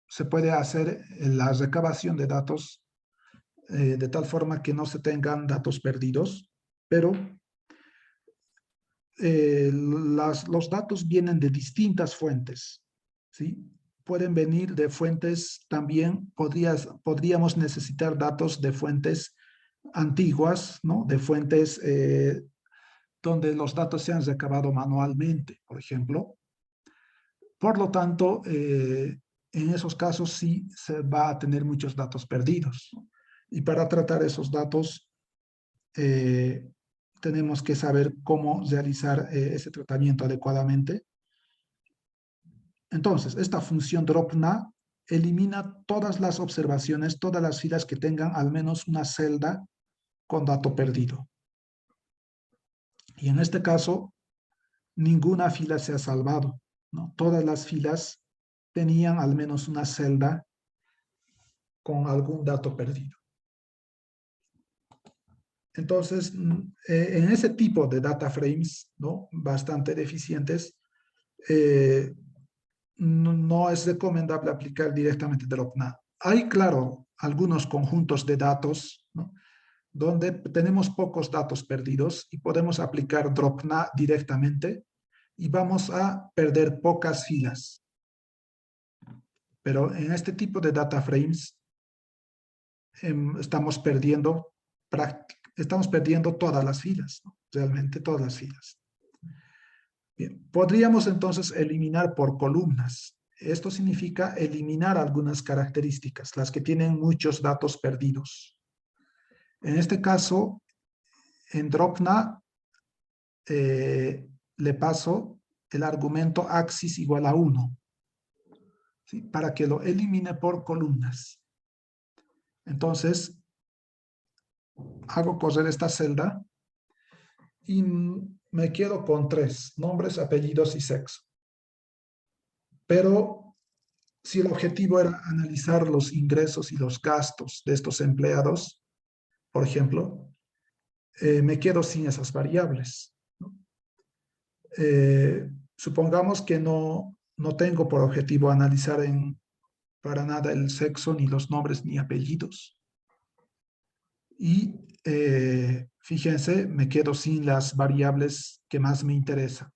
se puede hacer la recabación de datos de tal forma que no se tengan datos perdidos, pero los datos vienen de distintas fuentes, ¿sí? Pueden venir de fuentes también, podríamos necesitar datos de fuentes antiguas, ¿no? De fuentes donde los datos se han recabado manualmente, por ejemplo. Por lo tanto, en esos casos sí se va a tener muchos datos perdidos. Y para tratar esos datos, tenemos que saber cómo realizar ese tratamiento adecuadamente. Entonces, esta función dropNA elimina todas las observaciones, todas las filas que tengan al menos una celda con dato perdido. Y en este caso, ninguna fila se ha salvado, ¿no? Todas las filas tenían al menos una celda con algún dato perdido. Entonces, en ese tipo de data frames, ¿no? Bastante deficientes, no es recomendable aplicar directamente dropNA. Hay, claro, algunos conjuntos de datos, ¿no? Donde tenemos pocos datos perdidos y podemos aplicar dropNA directamente y vamos a perder pocas filas. Pero en este tipo de data frames estamos perdiendo todas las filas, ¿no? Realmente todas las filas. Bien, podríamos entonces eliminar por columnas. Esto significa eliminar algunas características, las que tienen muchos datos perdidos. En este caso, en dropNA le paso el argumento axis igual a 1, ¿sí? Para que lo elimine por columnas. Entonces, hago correr esta celda y me quedo con 3, nombres, apellidos y sexo. Pero si el objetivo era analizar los ingresos y los gastos de estos empleados, por ejemplo, me quedo sin esas variables, ¿no? Supongamos que no tengo por objetivo analizar para nada el sexo, ni los nombres, ni apellidos. Y fíjense, me quedo sin las variables que más me interesan.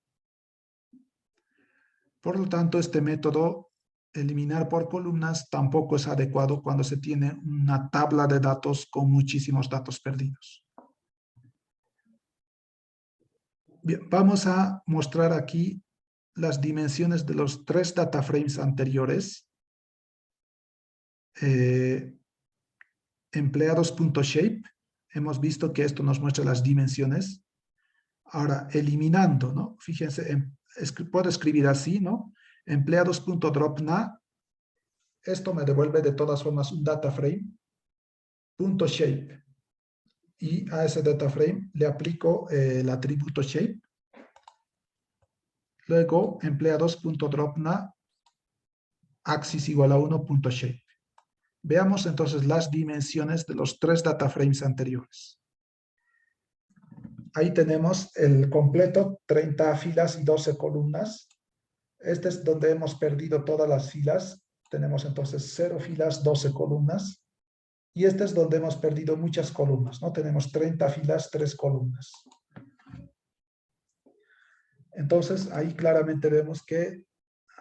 Por lo tanto, este método, eliminar por columnas, tampoco es adecuado cuando se tiene una tabla de datos con muchísimos datos perdidos. Bien, vamos a mostrar aquí las dimensiones de los 3 data frames anteriores. Empleados.shape, hemos visto que esto nos muestra las dimensiones. Ahora, eliminando, ¿no? Fíjense, puedo escribir así, ¿no? Empleados.dropNA, esto me devuelve de todas formas un data frame, .shape, y a ese data frame le aplico el atributo shape. Luego, empleados.dropNA, axis igual a 1.shape. Veamos entonces las dimensiones de los 3 data frames anteriores. Ahí tenemos el completo, 30 filas y 12 columnas. Este es donde hemos perdido todas las filas. Tenemos entonces 0 filas, 12 columnas. Y este es donde hemos perdido muchas columnas, ¿no? Tenemos 30 filas, 3 columnas. Entonces, ahí claramente vemos que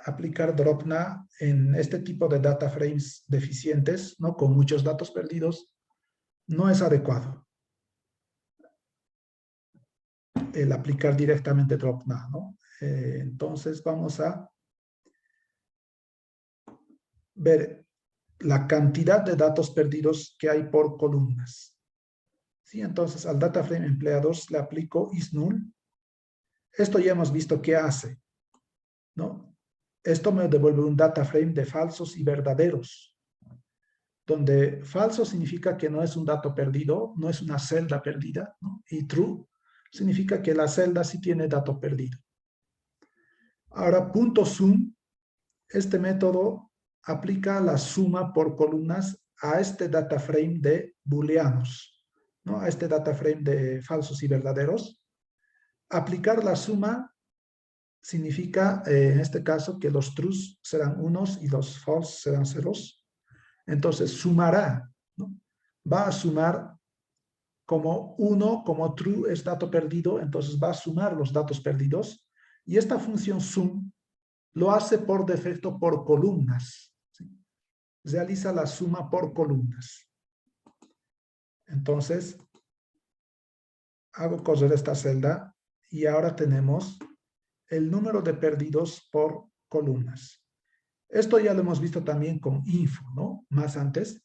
aplicar dropNA en este tipo de data frames deficientes, ¿no? Con muchos datos perdidos, no es adecuado el aplicar directamente dropNA, ¿no? Entonces, vamos a ver la cantidad de datos perdidos que hay por columnas. ¿Sí? Entonces, al data frame empleados le aplico isNull. Esto ya hemos visto qué hace, ¿no? Esto me devuelve un data frame de falsos y verdaderos, donde falso significa que no es un dato perdido, no es una celda perdida, ¿no? Y true significa que la celda sí tiene dato perdido. Ahora, .sum, este método aplica la suma por columnas a este data frame de booleanos, ¿no? A este data frame de falsos y verdaderos. Aplicar la suma significa, en este caso, que los trues serán unos y los false serán ceros. Entonces, sumará, ¿no? Va a sumar como 1, como true es dato perdido, entonces va a sumar los datos perdidos. Y esta función sum lo hace por defecto por columnas, ¿sí? Realiza la suma por columnas. Entonces, hago correr esta celda Y ahora tenemos el número de perdidos por columnas. Esto ya lo hemos visto también con info, ¿no? Más antes.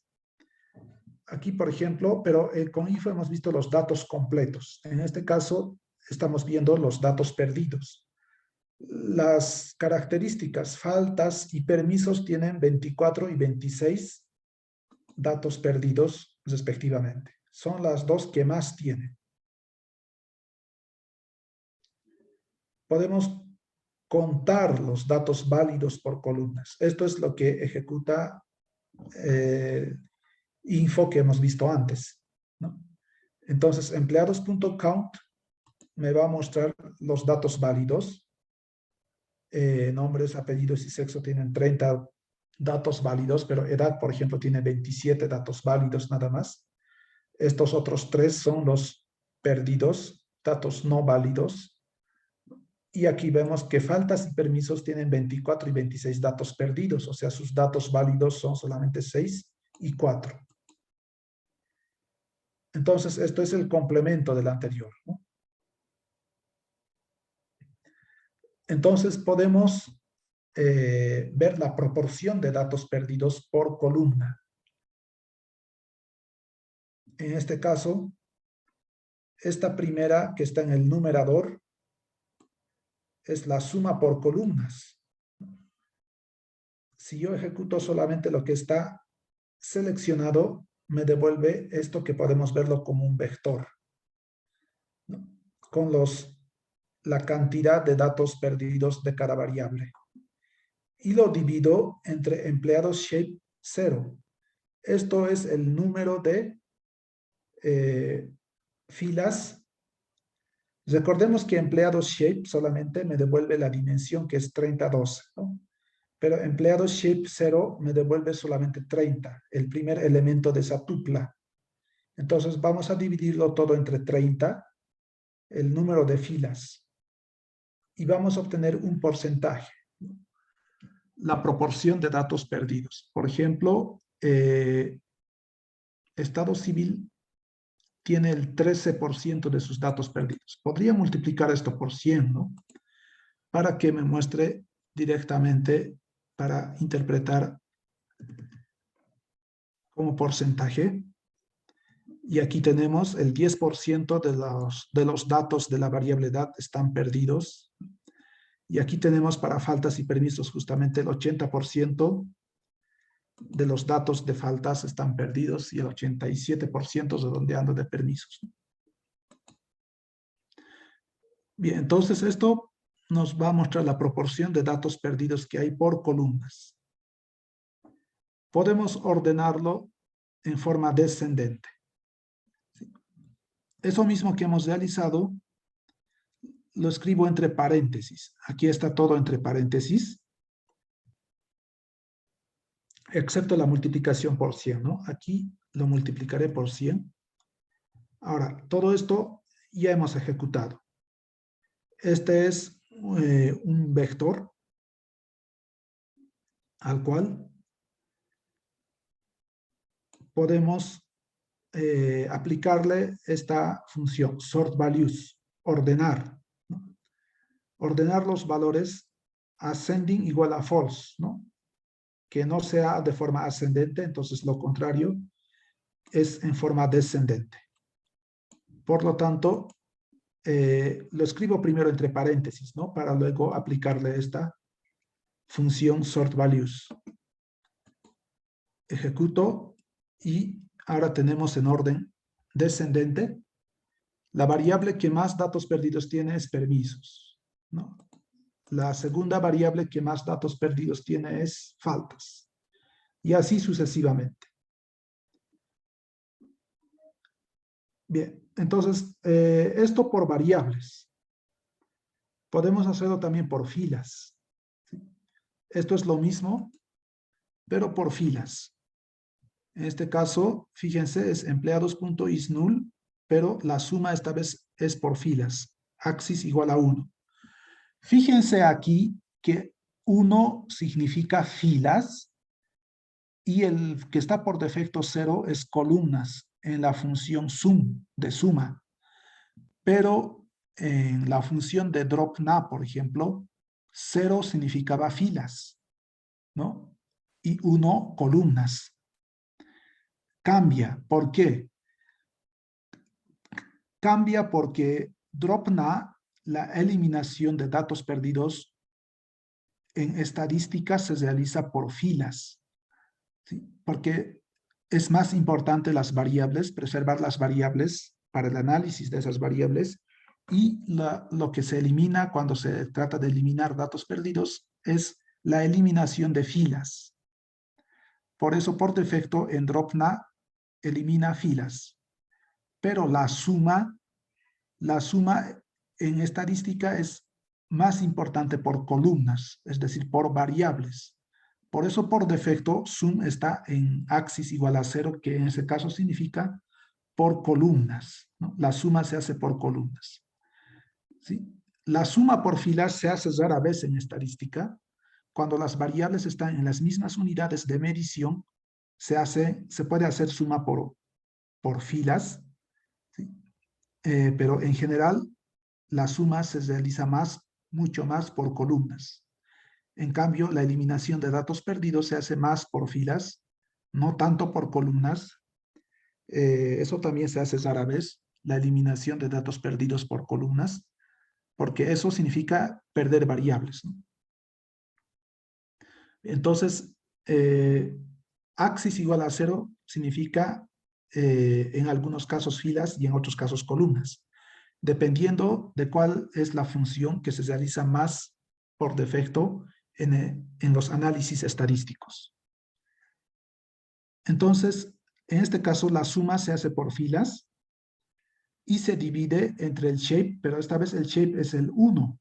Aquí, por ejemplo, pero con info hemos visto los datos completos. En este caso, estamos viendo los datos perdidos. Las características, faltas y permisos tienen 24 y 26 datos perdidos respectivamente. Son las dos que más tienen. Podemos contar los datos válidos por columnas. Esto es lo que ejecuta info que hemos visto antes, ¿no? Entonces, empleados.count me va a mostrar los datos válidos. Nombres, apellidos y sexo tienen 30 datos válidos, pero edad, por ejemplo, tiene 27 datos válidos nada más. Estos otros 3 son los perdidos, datos no válidos. Y aquí vemos que faltas y permisos tienen 24 y 26 datos perdidos, o sea, sus datos válidos son solamente 6 y 4. Entonces, esto es el complemento del anterior, ¿no? Entonces, podemos ver la proporción de datos perdidos por columna. En este caso, esta primera que está en el numerador es la suma por columnas. Si yo ejecuto solamente lo que está seleccionado, me devuelve esto que podemos verlo como un vector, ¿no? Con la cantidad de datos perdidos de cada variable. Y lo divido entre empleados shape 0. Esto es el número de filas. Recordemos que empleados shape solamente me devuelve la dimensión que es 32, ¿no? Pero empleados shape 0 me devuelve solamente 30, el primer elemento de esa tupla. Entonces vamos a dividirlo todo entre 30, el número de filas, y vamos a obtener un porcentaje. La proporción de datos perdidos. Por ejemplo, Estado civil tiene el 13% de sus datos perdidos. Podría multiplicar esto por 100, ¿no? Para que me muestre directamente, para interpretar como porcentaje. Y aquí tenemos el 10% de los datos de la variable edad están perdidos. Y aquí tenemos para faltas y permisos justamente el 80% de los datos de faltas están perdidos y el 87% redondeando de permisos. Bien, entonces esto nos va a mostrar la proporción de datos perdidos que hay por columnas. Podemos ordenarlo en forma descendente. Eso mismo que hemos realizado, lo escribo entre paréntesis. Aquí está todo entre paréntesis, excepto la multiplicación por 100, ¿no? Aquí lo multiplicaré por 100. Ahora, todo esto ya hemos ejecutado. Este es un vector al cual podemos aplicarle esta función, sort values, ordenar, ¿no? Ordenar los valores ascending igual a false, ¿no? Que no sea de forma ascendente, entonces lo contrario es en forma descendente. Por lo tanto, lo escribo primero entre paréntesis, ¿no? Para luego aplicarle esta función sort values. Ejecuto y ahora tenemos en orden descendente. La variable que más datos perdidos tiene es permisos, ¿no? La segunda variable que más datos perdidos tiene es faltas. Y así sucesivamente. Bien, entonces, esto por variables. Podemos hacerlo también por filas, ¿sí? Esto es lo mismo, pero por filas. En este caso, fíjense, es empleados.isNull, pero la suma esta vez es por filas. Axis igual a 1. Fíjense aquí que 1 significa filas y el que está por defecto 0 es columnas en la función sum, de suma. Pero en la función de dropNA, por ejemplo, 0 significaba filas, ¿no? Y 1 columnas. Cambia. ¿Por qué? Cambia porque dropNA, la eliminación de datos perdidos en estadística se realiza por filas, ¿sí? Porque es más importante las variables, preservar las variables para el análisis de esas variables, y lo que se elimina cuando se trata de eliminar datos perdidos es la eliminación de filas. Por eso, por defecto, en dropNA elimina filas, pero la suma en estadística es más importante por columnas, es decir, por variables. Por eso, por defecto, sum está en axis igual a 0, que en ese caso significa por columnas, ¿no? La suma se hace por columnas, ¿sí? La suma por filas se hace rara vez en estadística. Cuando las variables están en las mismas unidades de medición, se puede hacer suma por filas, ¿sí? Pero en general la suma se realiza mucho más por columnas. En cambio, la eliminación de datos perdidos se hace más por filas, no tanto por columnas. Eso también se hace rara vez, la eliminación de datos perdidos por columnas, porque eso significa perder variables, ¿no? Entonces, axis igual a 0 significa en algunos casos filas y en otros casos columnas, dependiendo de cuál es la función que se realiza más por defecto en los análisis estadísticos. Entonces, en este caso, la suma se hace por filas y se divide entre el shape, pero esta vez el shape es el 1,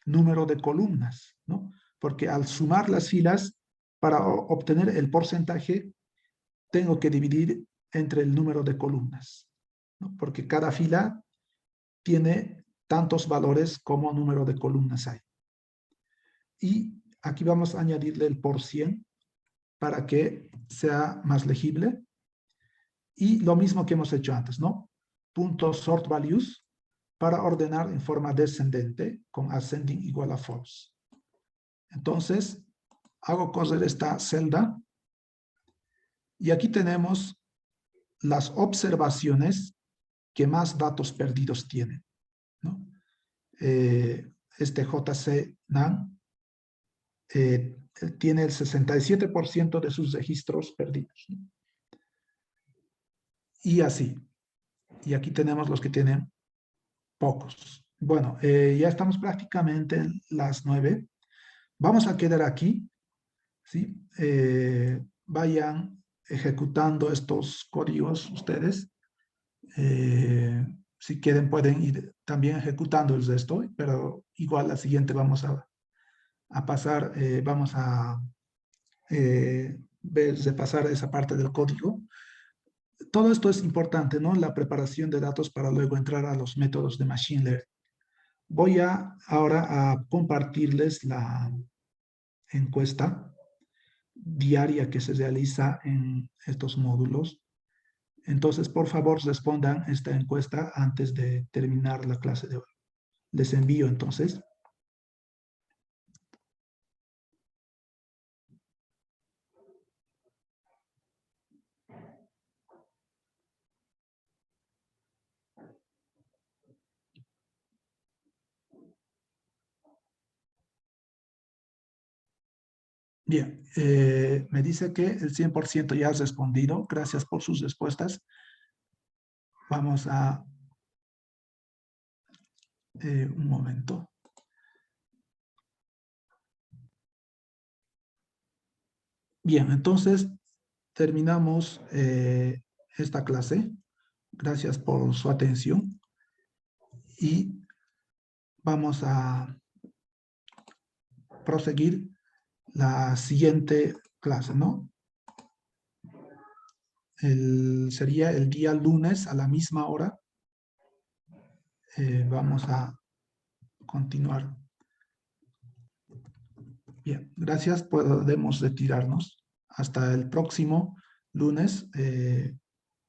número de columnas, ¿no? Porque al sumar las filas, para obtener el porcentaje, tengo que dividir entre el número de columnas, ¿no? Porque cada fila tiene tantos valores como número de columnas hay. Y aquí vamos a añadirle el por 100 para que sea más legible. Y lo mismo que hemos hecho antes, ¿no? Punto sort values para ordenar en forma descendente con ascending igual a false. Entonces, hago correr esta celda y aquí tenemos las observaciones que más datos perdidos tienen, ¿no? Este JC NAN tiene el 67% de sus registros perdidos, ¿no? Y así. Y aquí tenemos los que tienen pocos. Bueno, ya estamos prácticamente en las 9. Vamos a quedar aquí, ¿sí? Vayan ejecutando estos códigos ustedes. Si quieren pueden ir también ejecutando el resto, pero igual la siguiente vamos a pasar, vamos a repasar esa parte del código. Todo esto es importante, ¿no? La preparación de datos para luego entrar a los métodos de Machine Learning. Voy ahora a compartirles la encuesta diaria que se realiza en estos módulos. Entonces, por favor, respondan esta encuesta antes de terminar la clase de hoy. Les envío entonces. Bien, me dice que el 100% ya has respondido. Gracias por sus respuestas. Vamos a... un momento. Bien, entonces terminamos esta clase. Gracias por su atención y vamos a proseguir la siguiente clase, ¿no? Sería el día lunes a la misma hora. Vamos a continuar. Bien, gracias. Podemos retirarnos. Hasta el próximo lunes.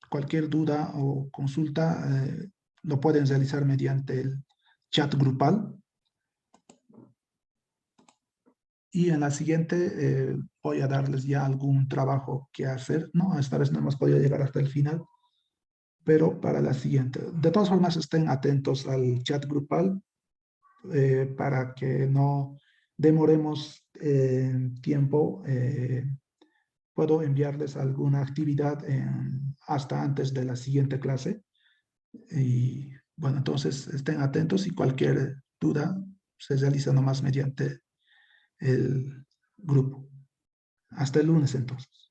Cualquier duda o consulta lo pueden realizar mediante el chat grupal. Y en la siguiente voy a darles ya algún trabajo que hacer. No, esta vez no hemos podido llegar hasta el final, pero para la siguiente. De todas formas, estén atentos al chat grupal para que no demoremos tiempo. Puedo enviarles alguna actividad hasta antes de la siguiente clase. Y bueno, entonces estén atentos y cualquier duda se realiza nomás mediante el grupo. Hasta el lunes entonces.